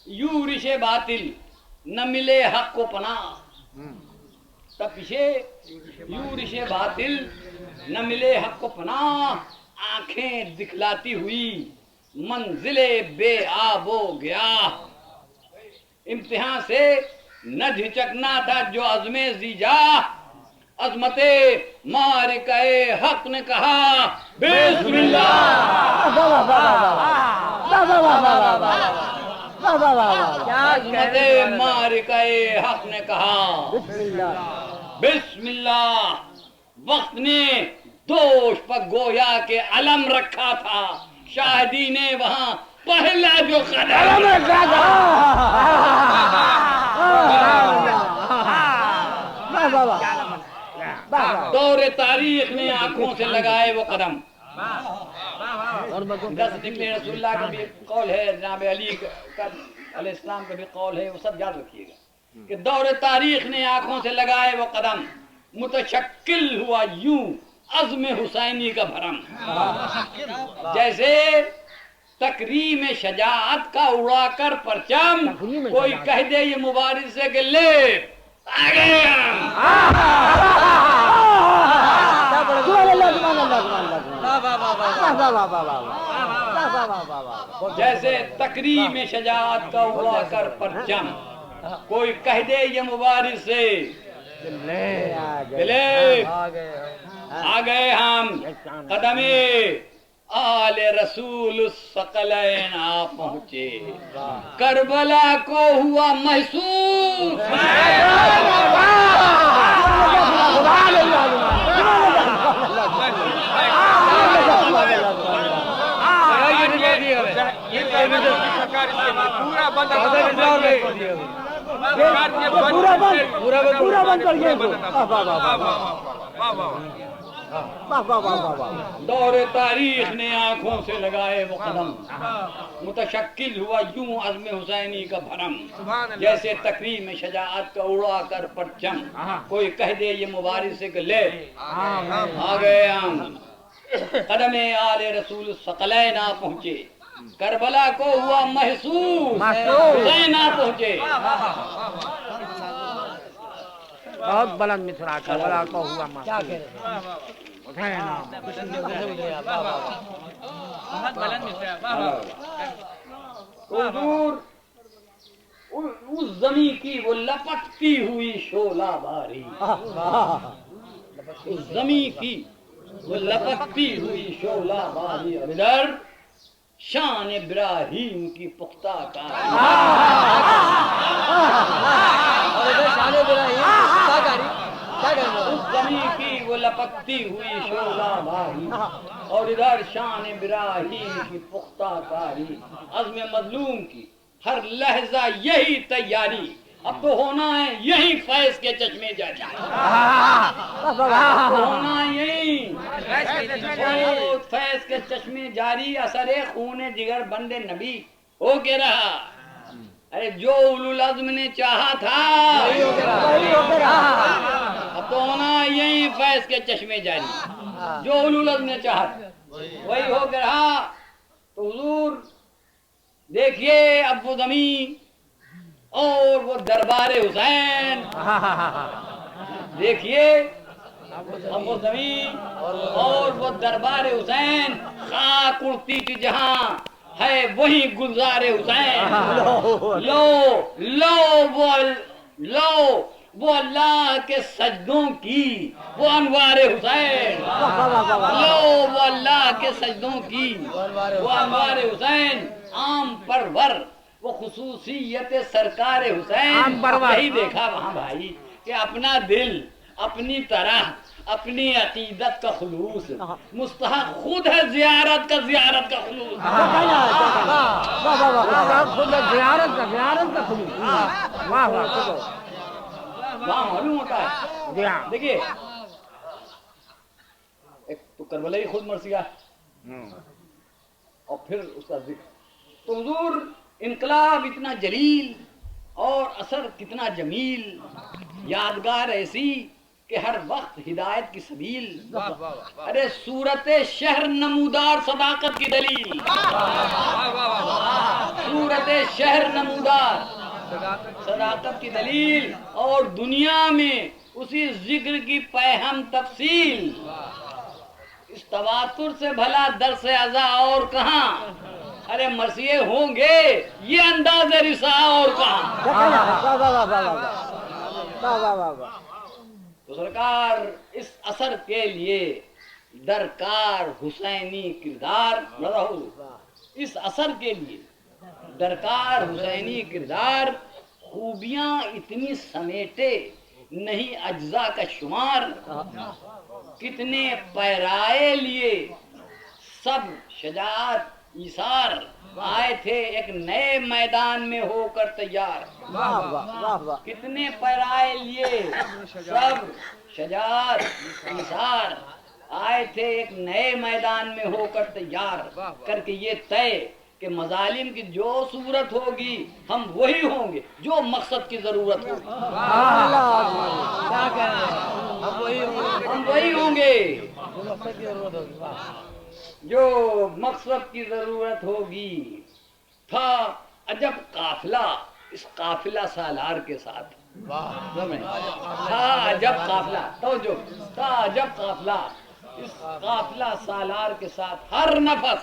A: یورش باطل نہ ملے حق کو پناہ. تپشے یورش باطل نہ ملے حق کو پناہ. آنکھیں دکھلاتی ہوئی منزل بے آب و گیا. امتحان سے نہ جھچکنا تھا جو عزم زیجا. عظمت مارکہ حق نے کہا بسم اللہ. عظمت مارکہ حق نے کہا بسم اللہ. وقت نے دوش پر گویا کے علم رکھا تھا, شاہدی نے وہاں پہلا جو قدم دور تاریخ نے آنکھوں سے لگائے وہ قدم. 10 نکلے رسول اللہ کا بھی قول ہے, جناب علی علیہ السلام کا بھی قول ہے, وہ سب یاد رکھیے گا کہ دور تاریخ نے آنکھوں سے لگائے وہ قدم. متشکل ہوا یوں عزم حسینی کا بھرم, جیسے تکریم شجاعت کا اڑا کر پرچم کوئی کہہ دے یہ مبارز سے کہ لے آگے جیسے تقریم شجاعت کا ہوا کر پرچم کوئی کہہ دے یہ مبارز سے دلے آ گئے ہم قدم آل رسول الثقلین آ پہنچے کربلا کو ہوا محسوس دور تاریخ نے آنکھوں سے لگائے وہ قدم متشکل ہوا یوں عزم حسینی کا بھرم جیسے تقریم شجاعت کا اڑا کر پرچم کوئی کہہ دے یہ مبارز سے کہ لے آ گئے ہم قدم آل رسول الثقلین آ پہنچے کربلا کو ہوا محسوس حسین آ پہنچے
B: بہت بلند مصرع کربلا کو ہوا محسوس
A: حضور اس زمین کی وہ لپٹتی ہوئی شعلہ باری اس زمین کی وہ لپٹتی ہوئی شعلہ باری ادھر شان ابراہیم کی پختہ کاری اس زمین کی وہ لپکتی ہوئی شعلہ باری اور ادھر شان ابراہیم کی پختہ کاری عزم مظلوم کی ہر لحظہ یہی تیاری اب تو ہونا ہے یہی فیض کے چشمے جاری ہونا یہی فیض کے چشمے جاری اثر خون جگر بند نبی ہو کے رہا ارے جو اولو العزم نے چاہا تھا اب تو ہونا یہی فیض کے چشمے جاری جو اولو العزم نے چاہا تھا وہی ہو کے رہا تو حضور دیکھیے اب وہ زمین اور وہ دربار حسین دیکھیے اب وہ زمین اور وہ دربار حسین خاک اڑتی تھی جہاں ہے وہی گلزار حسین لو وہ اللہ کے سجدوں کی وہ انوار حسین لو وہ اللہ کے سجدوں کی وہ انوار حسین عام پرور وہ خصوصیت سرکار حسین یہی دیکھا وہاں بھائی کہ اپنا دل اپنی طرح اپنی عقیدت کا خلوص مستحق خود ہے زیارت کا خلوص وہاں معلوم ہوتا ہے دیکھیے ایک تو کربلا ہی خود مرثیہ اور پھر اس کا ذکر تو حضور انقلاب اتنا جلیل اور اثر کتنا جمیل یادگار ایسی کہ ہر وقت ہدایت کی سبیل ارے صورت شہر نمودار صداقت کی دلیل صورت شہر نمودار صداقت کی دلیل اور دنیا میں اسی ذکر کی پہم تفصیل اس تواتر سے بھلا درس ازا اور کہاں ارے مرثیے ہوں گے یہ انداز رسا اور کہاں تو سرکار اس اثر کے لیے درکار حسینی کردار اس اثر کے لیے درکار حسینی کردار خوبیاں اتنی سمیٹے نہیں اجزاء کا شمار کتنے پیرائے لیے سب شجاعت ایثار آئے تھے ایک نئے میدان میں ہو کر تیار کتنے پیرائے لیے سب شجاعت ایثار آئے تھے ایک نئے میدان میں ہو کر تیار کر کے یہ طے کہ مظالم کی جو صورت ہوگی ہم وہی ہوں گے جو مقصد کی ضرورت ہوگی ہم وہی ہوں گے جو مقصد کی ضرورت ہوگی تھا عجب قافلہ اس قافلہ سالار کے ساتھ تھا عجب قافلہ توجہ تھا عجب قافلہ اس قافلہ سالار کے ساتھ ہر نفس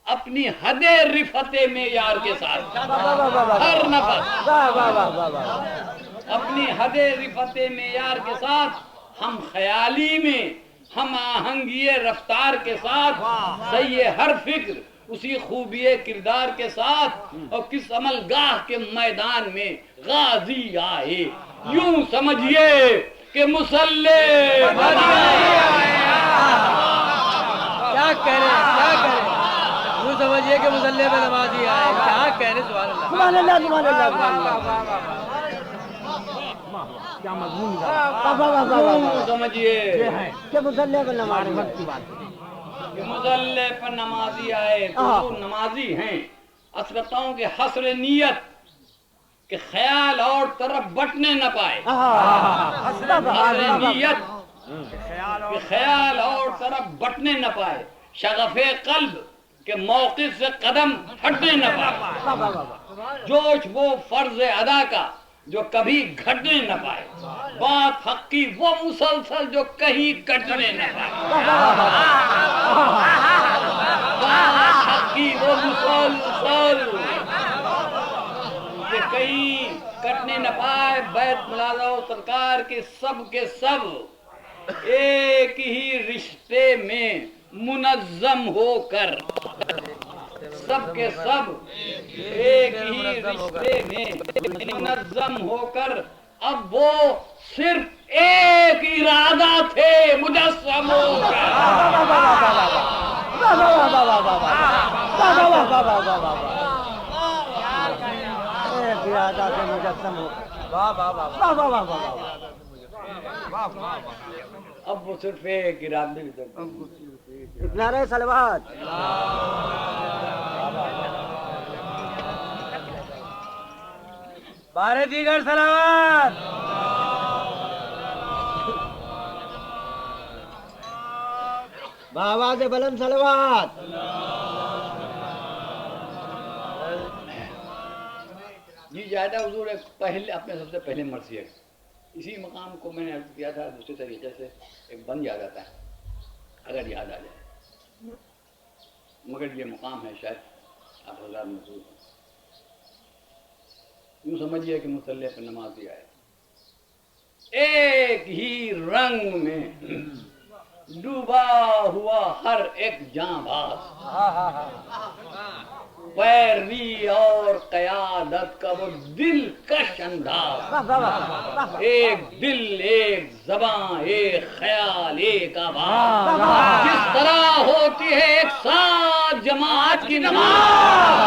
A: اپنی حد رفت معیار کے ساتھ، ہر نفس اپنی حد رفت معیار کے ساتھ، ہم خیالی میں ہم آہنگی رفتار کے ساتھ، صحیح ہر فکر اسی خوبی کردار کے ساتھ، اور کس عمل گاہ کے میدان میں غازی آئے، یوں سمجھیے کہ مسلح
C: کیا کہہ رہے ہیں، کیا کہہ رہے ہیں، یوں سمجھیے کہ مسلح پہ نمازی آئے، کیا کہہ رہے ہیں، سبحان اللہ،
B: سبحان اللہ سبحان اللہ کیا مضمون
A: یوں سمجھیے
B: کہ مسلح پر نماز
A: کہ مسلح پر نمازی آئے، تو جو نمازی ہیں اصلتوں کے حسر نیت کہ خیال اور طرف بٹنے نہ پائے، حسر نیت کہ خیال اور طرف بٹنے نہ پائے، شغف قلب کہ موقف سے قدم ہٹنے نہ پائے، جوش وہ فرض ادا کا جو کبھی گھٹنے نہ پائے، بات حق کی وہ مسلسل جو کہیں کٹنے نہ پائے، بات حق کی وہ مسلسل کہ کہیں کٹنے نہ پائے، بیت ملازہ و سرکار کے سب ایک ہی رشتے میں منظم ہو کر، سب کے سب ایک ہی رشتے میں منظم ہو کر، اب وہ صرف ایک ارادہ تھے مجسم ہو کر، اب وہ صرف ایک ارادے تھے۔
B: نعرہ صلوات
C: بارے دیگر سلامات،
B: بآواز بلند صلوات
A: جی جائدہ حضور ایک پہلے اپنے سب سے پہلے مرثیہ اسی مقام کو میں نے عرض کیا تھا، دوسرے طریقے سے ایک بند یاد آتا ہے اگر یاد آ جائے، مگر یہ مقام ہے شاید آپ حضرات محسوس ہیں۔ یوں سمجھیے کہ مسلح پر نمازی آئے، ایک ہی رنگ میں ڈوبا ہوا ہر ایک جاں باز، پیروی اور قیادت کا وہ دلکش انداز، ایک دل ایک زباں ایک خیال ایک آواز، جس طرح ہوتی ہے ایک ساتھ جماعت کی نماز،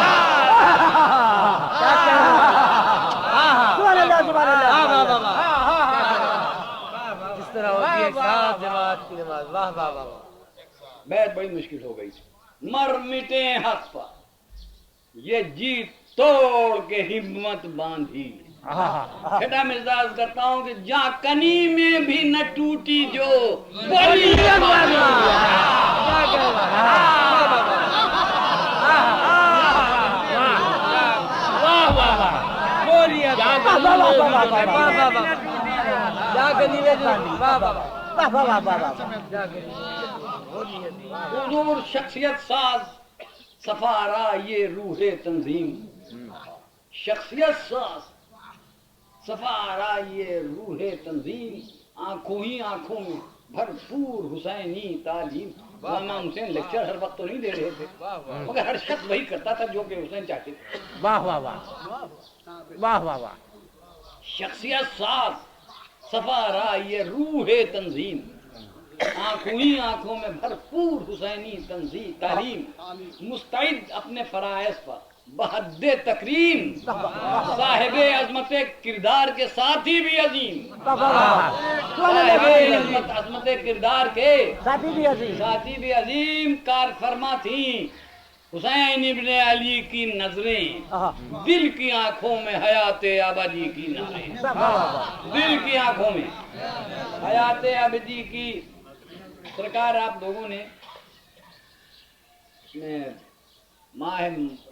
C: جس طرح ہوتی ہے ساتھ جماعت کی نماز، واہ واہ واہ،
A: بیت بڑی مشکل ہو گئی تھی، مر مٹے حق پر یہ جیت توڑ کے ہمت باندھی، چھٹا مزاج کرتا ہوں کہ جہاں کنی میں بھی نہ ٹوٹی جو بولی حضور شخصیت ساز سفارا یہ روح تنظیم، شخصیت ساز سفارا یہ روح تنظیم، آنکھوں ہی آنکھوں میں بھرپور حسینی تعلیم۔ امام حسین لیکچر ہر وقت تو نہیں دے رہے تھے، مگر ہر شخص وہی کرتا تھا جو کہ حسین چاہتے تھے۔
B: واہ واہ واہ واہ واہ واہ،
A: شخصیت ساز سفارا یہ روح تنظیم، آنکھوں ہی آنکھوں میں بھرپور حسینی تنظیم تعلیم، مستعد اپنے فرائض پر بحد تکریم، صاحب عظمت کردار کے ساتھی بھی عظیم، صاحب عظمت کردار کے ساتھی بھی عظیم، کار فرما تھیں حسین ابن علی کی نظریں، دل کی آنکھوں میں حیات ابدی کی نظریں، دل کی آنکھوں میں حیات ابدی کی۔ سرکار آپ لوگوں نے اس میں ماہ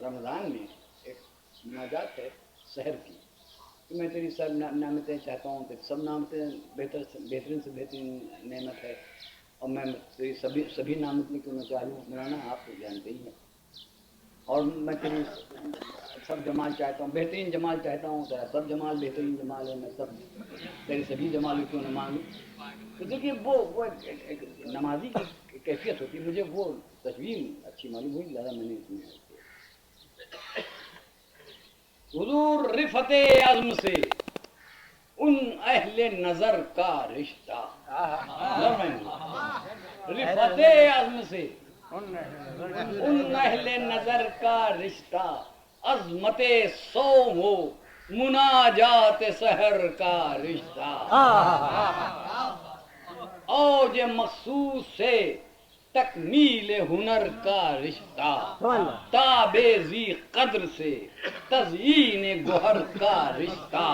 A: رمضان میں ایک مناجات ہے سحر کی کہ میں تیری سب نعمتیں چاہتا ہوں، سب نعمتیں بہترین سے بہترین نعمت ہے اور میں سبھی نام اتنے کیوں نہ چاہوں، مولانا آپ تو جانتے ہی ہیں، اور میں تیری سب جمال چاہتا ہوں، بہترین جمال چاہتا ہوں، تیرا سب جمال بہترین جمال ہے، میں سب تیری سبھی جمال کیوں نہ مانگوں. تو دیکھیے وہ ایک نمازی کی کیفیت ہوتی ہے، مجھے وہ تصویر اچھی معلوم ہوئی، زیادہ میں نے سنی. حضور رفت عزم سے ان اہل نظر کا رشتہ، رفت عزم سے ان اہل نظر کا رشتہ، عظمت صوم و مناجات سحر کا رشتہ، اوج مخصوص سے تکمیل ہنر کا رشتہ، تابیزی قدر سے تزئین گوہر کا رشتہ،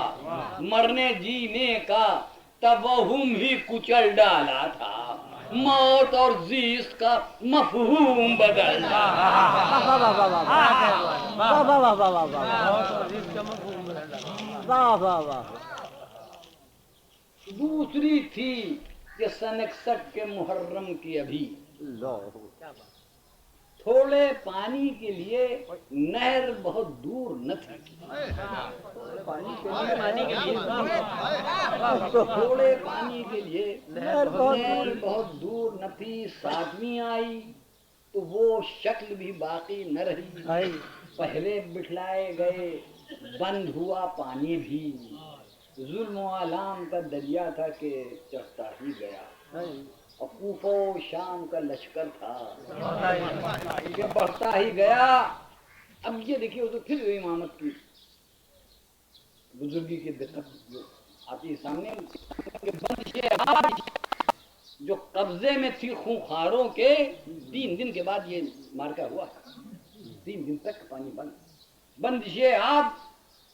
A: مرنے جینے کا توہم ہی کچل ڈالا تھا، موت اور زیست کا مفہوم بدل دوسری تھی کہ سن 61 کے محرم کی ابھی، تھوڑے پانی کے لیے نہر بہت دور نہ تھی، تھوڑے پانی کے لیے نہر بہت دور نہ تھی، ساتویں آئی تو وہ شکل بھی باقی نہ رہی، پہرے بٹھلائے گئے بند ہوا پانی بھی، ظلم و علام کا دریا تھا کہ چڑھتا ہی گیا، اور کوفہ و شام کا لشکر تھا کہ بڑھتا ہی گیا. اب یہ دیکھیے تو پھر امامت کی بزرگی کی دقت جو آتی ہے سامنے، جو قبضے میں تھی خونخواروں کے، 3 دن کے بعد یہ مارکا ہوا، 3 دن تک پانی بندش آب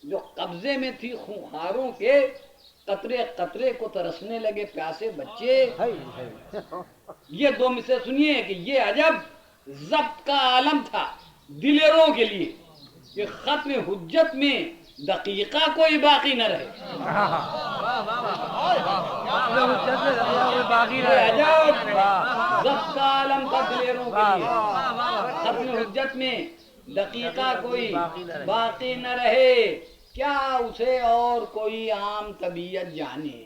A: جو قبضے میں تھی خونخواروں کے، قطرے قطرے کو ترسنے لگے پیاسے بچے. یہ 2 مثالیں سنیے کہ یہ عجب ضبط کا عالم تھا دلیروں کے لیے کہ ختم حجت میں دقیقہ کوئی باقی نہ رہے. عجب ضبط کا عالم تھا دلیروں کے لیے، ختم حجت میں دقیقہ کوئی باقی نہ رہے، کیا اسے اور کوئی عام طبیعت جانے،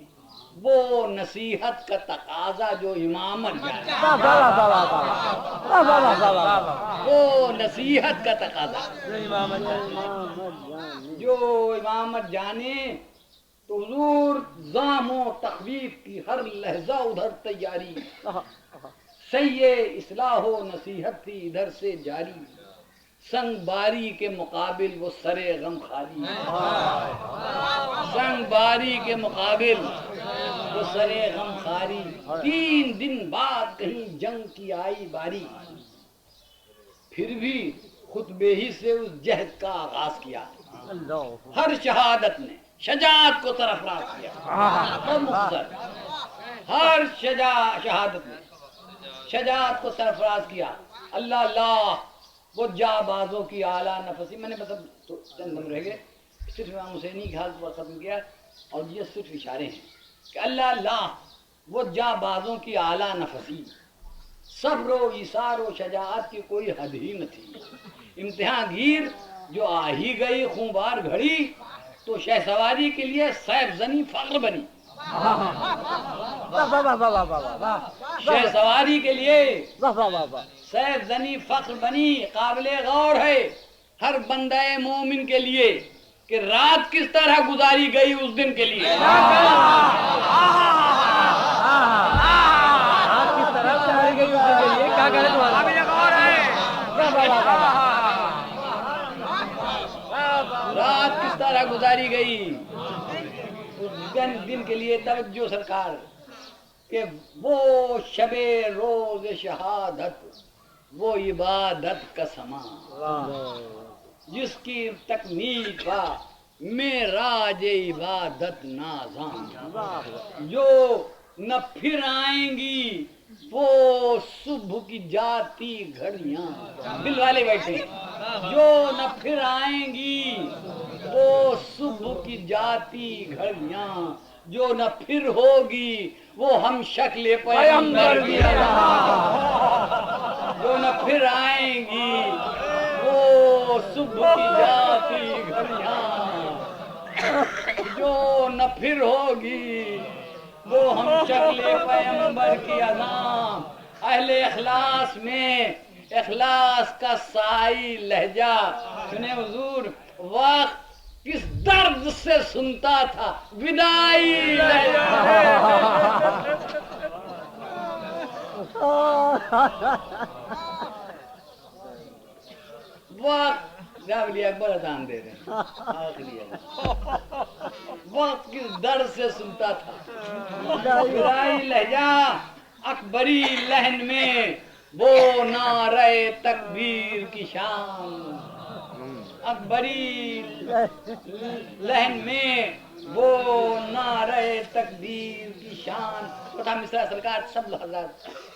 A: وہ نصیحت کا تقاضا جو امامت جانے، وہ نصیحت کا تقاضا جو امامت جانے. تو حضور زام و تخویف کی ہر لحظہ ادھر تیاری، سیے اصلاح و نصیحت تھی ادھر سے جاری، سنگ باری کے مقابل وہ سرے غم خالی، سنگ باری کے مقابل وہ سرے غم خاری. 3 دن بعد کہیں جنگ کی آئی باری، پھر بھی خطبے ہی سے اس جہد کا آغاز کیا، ہر شہادت نے شجاعت کو سرفراز کیا، ہر شہادت نے شجاعت کو سرفراز کیا. اللہ اللہ وہ جا بازوں کی اعلیٰ نفسی. میں نے مطلب چند دم رہ گئے، صرف امام حسینی کی حالت پر ختم کیا، اور یہ صرف اشارے ہیں کہ اللہ اللہ وہ جا بازوں کی اعلیٰ نفسی، صبر و ایثار و شجاعت کی کوئی حد ہی نہ تھی. امتحان گیر جو آ ہی گئی خونبار گھڑی، تو شہ سواری کے لیے سیف زنی فخر بنی، شہ سواری کے لیے سیف زنی فخر بنی. قابل غور ہے ہر بندہ مومن کے لیے کہ رات کس طرح گزاری گئی اس دن کے لیے، رات کس طرح گزاری گئی اس دن کے لیے. توجہ سرکار کہ وہ شب روز شہادت، وہ عبادت کا سما، جس کی تکمیل کا معراج عبادت نازاں، جو نہ پھر آئیں گی وہ صبح کی جاتی گھڑیاں. دل والے بیٹھے جو نہ پھر آئیں گی وہ صبح کی جاتی گھڑیاں، جو نہ پھر ہوگی وہ ہم شکل پیغمبر کی ادا، جو نہ پھر آئیں گی وہ صبح کی جاتی گھڑیاں، جو نہ پھر ہوگی وہ ہم شکل پیغمبر کی ادا۔ اہل اخلاص میں اخلاص کا سائی لہجہ سنے حضور، وقت کس درد سے سنتا تھا ودائی لہجہ، وقت جاولی اکبر اذان دے رہے ہیں آخری اذان، وقت کس درد سے سنتا تھا ودائی لہجہ، اکبری لہن میں وہ نعرہ تکبیر کی شان، اکبری لہن میں وہ نعرہ تکبیر کی شان۔ فتح مصرع سرکار سب حضرات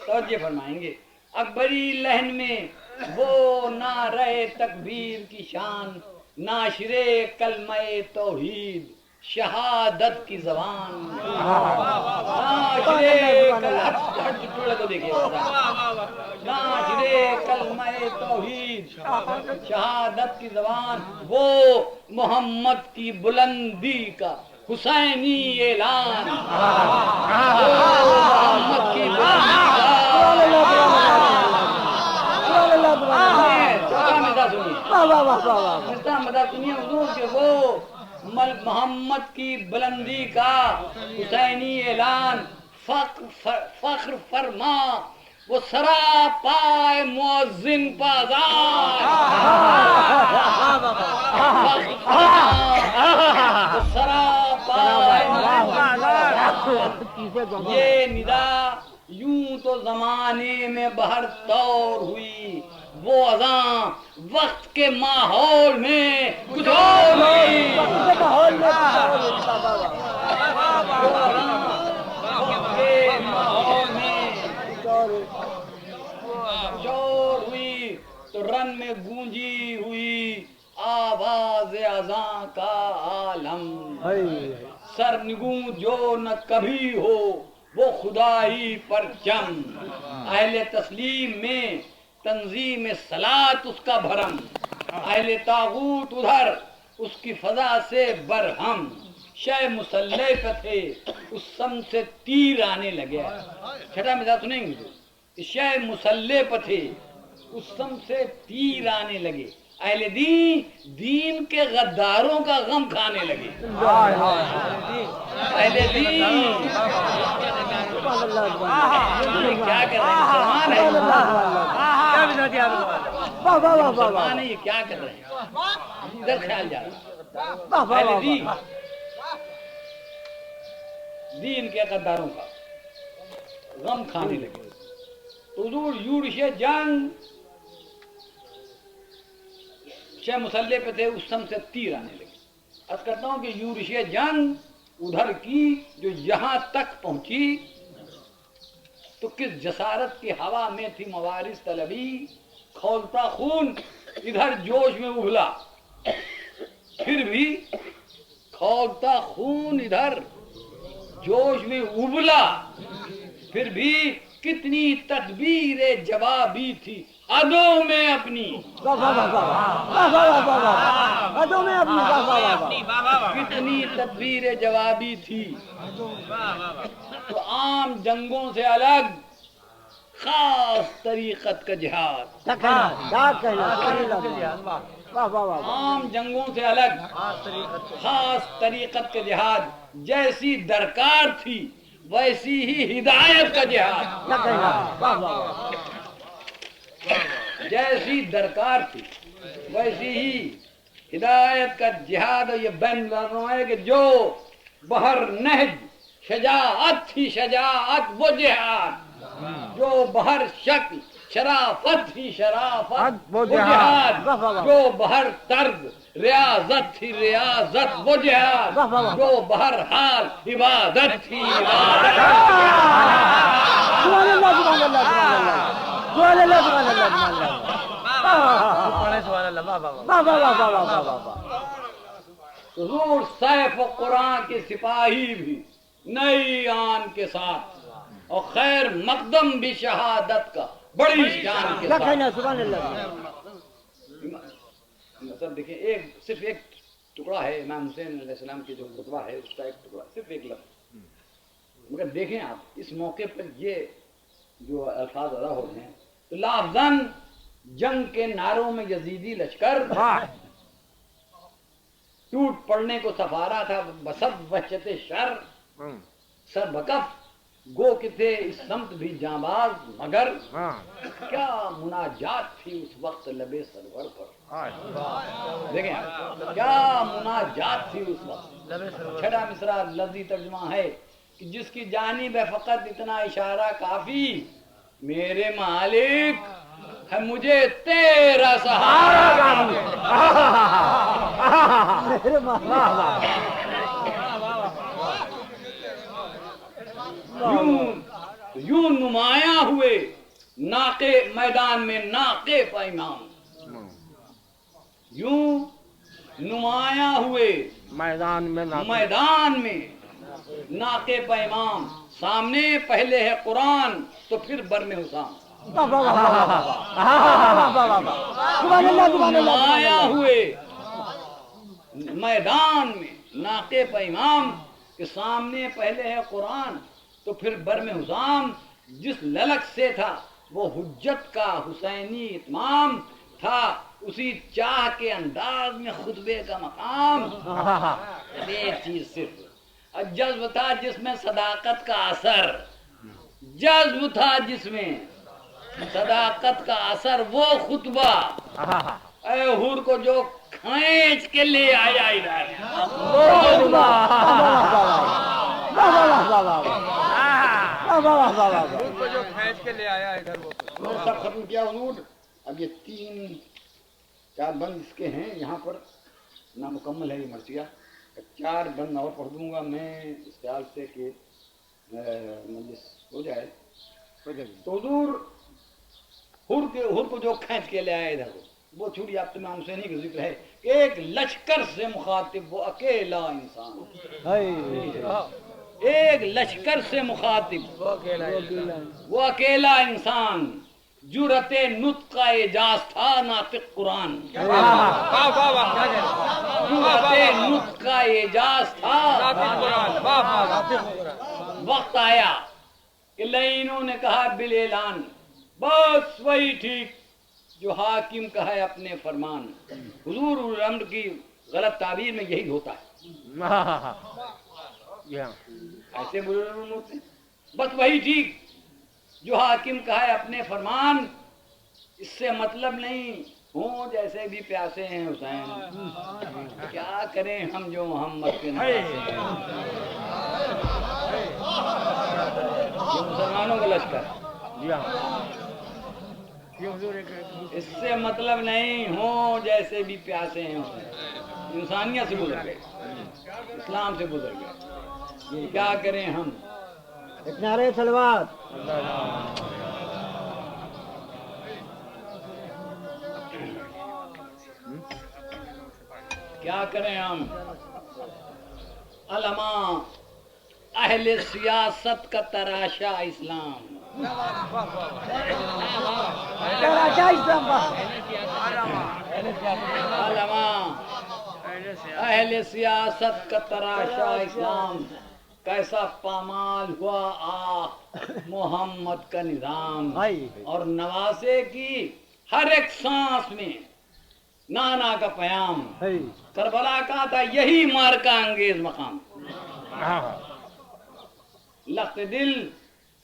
A: توجہ فرمائیں گے، اکبری لہن میں وہ نعرہ تکبیر کی شان، ناشر کلمہ توحید شہادت کی زبان، ناشر کلمہ توحید شہادت کی زبان، وہ محمد کی بلندی کا حسینی اعلان، محمد کی بلندی وہ محمد کی بلندی کا حسینی اعلان، فخر فرما وہ سراپائے مؤذن بازار، یہ ندا یوں تو زمانے میں بہر طور ہوئی، وہ اذاں وقت کے ماحول میں کچھ اور ہوئی، چور ہوئی تو رن میں گونجی ہوئی آواز اذاں کا عالم، سرنگوں جو نہ کبھی ہو وہ خدائی پرچم، اہل تسلیم میں تنظیم صلاۃ اس کا بھرم، اہل طاغوت ادھر اس کی فضا سے برہم، شہ مسلح پہ تھے اس سم سے تیر آنے لگے، چھٹا مثال سنیں گے تو، شہ مسلح پہ تھے اس سم سے تیر آنے لگے، اہل دین کے غداروں کا غم کھانے لگے، اہل دین کیا کر رہے ہیں مسلمان ہے، مسلمان ہے یہ کیا کر رہے ہیں، ادھر خیال جا رہا اہل دین کے غداروں کا غم کھانے لگے، حضور یورش جنگ شہ مسلح پہ تھے اس سم سے تیر آنے لگے، عرض کرتا ہوں کہ یورش جنگ ادھر کی جو یہاں تک پہنچی تو کس جسارت کی ہوا میں تھی موارث طلبی، کھولتا خون ادھر جوش میں ابھلا، پھر بھی کھولتا خون ادھر جوش میں ابھلا، پھر بھی کتنی تدبیر جوابی تھی ادوں میں اپنی، کتنی تدبیر جوابی تھی، تو عام جنگوں سے الگ خاص طریقت کا جہاد، عام جنگوں سے الگ خاص طریقت کا جہاد، جیسی درکار تھی ویسی ہی ہدایت کا جہاد، جیسی درکار تھی ویسی ہی ہدایت کا جہاد، یہ بین ہے کہ جو بہر نہج شجاعت تھی شجاعت وہ جہاد، جو بہر شکل شرافت تھی شرافت وہ جہاد، جو بہر طرز ریاضت تھی ریاضت وہ جہاد، جو بہر حال عبادت تھی عبادت۔
B: سبحان اللہ سبحان اللہ سبحان اللہ سبحان اللہ سبحان اللہ،
A: حضور سیف و قرآن کے سپاہی بھی نئی آن کے ساتھ اور خیر مقدم بھی شہادت کا بڑی شان کے ساتھ.
B: سبحان اللہ.
A: مطلب دیکھیں صرف ایک ٹکڑا ہے امام حسین علیہ السلام کے جو خطبہ ہے اس کا ایک ٹکڑا صرف ایک لفظ، مگر دیکھیں آپ اس موقع پر یہ جو الفاظ ادا ہو رہے ہیں تو لافظاً جنگ کے نعروں میں یزیدی لشکر ٹوٹ پڑنے کو سفارا تھا بسب وحشت شر سر بکف گو کہ تھے اس سمت بھی جانباز مگر کیا مناجات تھی اس وقت لبے سرور پر. دیکھیں کیا مناجات تھی اس وقت. چھٹا مصرع لفظی ترجمہ ہے کہ جس کی جانب ہے فقط اتنا اشارہ کافی، میرے مالک ہے مجھے تیرا سہارا. یوں نمایاں ہوئے ناقے میدان میں ناقے پا امام، یوں نمایاں ہوئے
B: میدان میں
A: ناقے پا امام، سامنے پہلے ہے قرآن تو پھر برم حسام. نمایاں ہوئے میدان میں ناقے پا امام کہ سامنے پہلے ہے قرآن تو پھر برم حسام. جس للک سے تھا وہ حجت کا حسینی اتمام تھا، اسی چاہ کے انداز میں خطبے کا مقام. ایک چیز صرف جذب تھا جس میں صداقت کا اثر، جذب تھا جس میں صداقت کا اثر، وہ خطبہ اے حور کو جو کھینچ کے لے آیا ادھر.
C: کو جو کھینچ کے لے آیا ادھر وہ
A: میں نے سب ختم کیا حضور. اب یہ 3-4 بند اس کے ہیں یہاں پر نامکمل ہے یہ مرثیہ. 4 بند اور پڑھ دوں گا میں اس خیال سے کہ مجلس ہو جائے. تو حضور حور کو جو کھینچ کے لے آیا ادھر وہ چھوٹی آپ امام حسینی کا ذکر ہے کہ ایک لشکر سے مخاطب وہ اکیلا انسان، ایک لشکر سے مخاطب وہ اکیلا انسان، جرت نطق کا اعجاز تھا ناطق قرآن، جرت نطق کا اعجاز تھا. وقت آیا کہ لعینوں نے کہا بالاعلان بس وہی ٹھیک جو حاکم کا ہے اپنے فرمان. حضور الامر کی غلط تعبیر میں یہی ہوتا ہے، ایسے ہوتے ہیں بس وہی ٹھیک جو حاکم کا ہے اپنے فرمان. اس سے مطلب نہیں ہوں جیسے بھی پیاسے ہیں حسین، کیا کریں ہم جو محمد کے نواسے ہیں. یہ مسلمانوں کا لشکر، اس سے مطلب نہیں ہوں جیسے بھی پیاسے ہیں حسین. انسانیت سے گزر گئے، اسلام سے گزر گئے، یہ کیا کریں ہم.
B: نعرہ صلوات.
A: کیا کریں ہم. علماء اہل سیاست کا تراشا اسلام، علماء اہل سیاست کا تراشا اسلام، کیسا پامال ہوا محمد کا نظام. اور نواسے کی ہر ایک سانس میں نانا کا پیام، کربلا کا تھا یہی مارکا انگیز مقام. لخت دل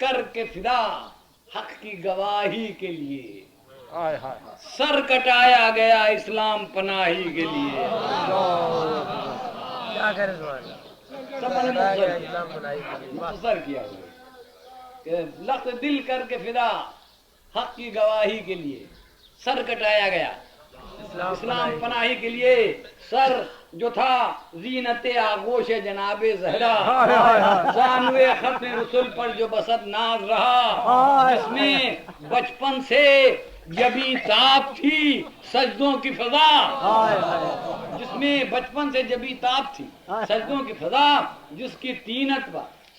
A: کر کے فدا حق کی گواہی کے لیے، سر کٹایا گیا اسلام پناہی کے لیے.
C: کیا کریں
A: سب نے مختصر کیا کہ لخت دل کر کے فدا حق کی گواہی کے لیے سر کٹایا گیا اسلام پناہی کے لیے. سر جو تھا زینت آغوش جناب زہرا، زانوے ختم رسول پر جو بسط ناز رہا، جس میں بچپن سے جبی تاب تھی سجدوں کی فضا، جس میں بچپن سے جبی تاب تھی سجدوں کی فضا، جس کی تینت پر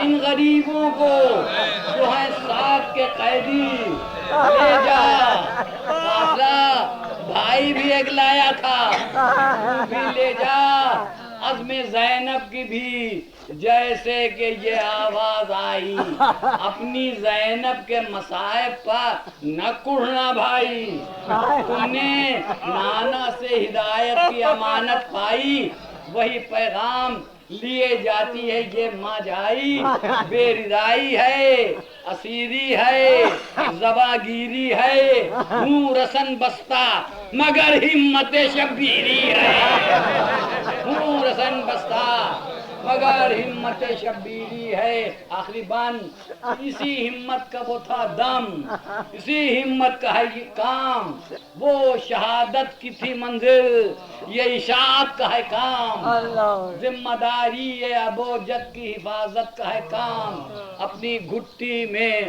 A: ان غریبوں کو جو ہیں ساتھ کے قیدی لے جا. قافلہ بھائی بھی ایک لایا تھا تو بھی لے جا. عزم زینب کی بھی جیسے کہ یہ آواز آئی اپنی زینب کے مصائب پر نہ کڑھنا بھائی. تم نے نانا سے ہدایت کی امانت پائی وہی پیغام لیے جاتی ہے یہ ماں جائی. بے رضائی ہے اسیری ہے زباگیری ہے ہوں رسن بستہ مگر ہمت شبیری ہے. ہوں رسن بستہ مگر ہمت شبیری ہے. آخری بند اسی ہمت کا وہ تھا دم اسی ہمت کا ہے یہ کام. وہ شہادت کی تھی منزل یہ اشاعت کا ہے کام. ذمہ داری یہ ابوجد کی حفاظت کا ہے کام. اپنی گھٹی میں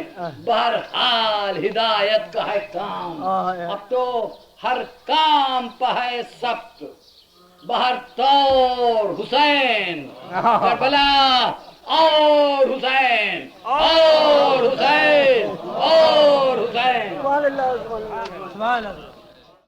A: بہرحال ہدایت کا ہے کام. اب تو ہر کام پہ ہے سخت بہر طور حسین کربلا اور حسین اور حسین اور حسین.
C: سبحان اللہ.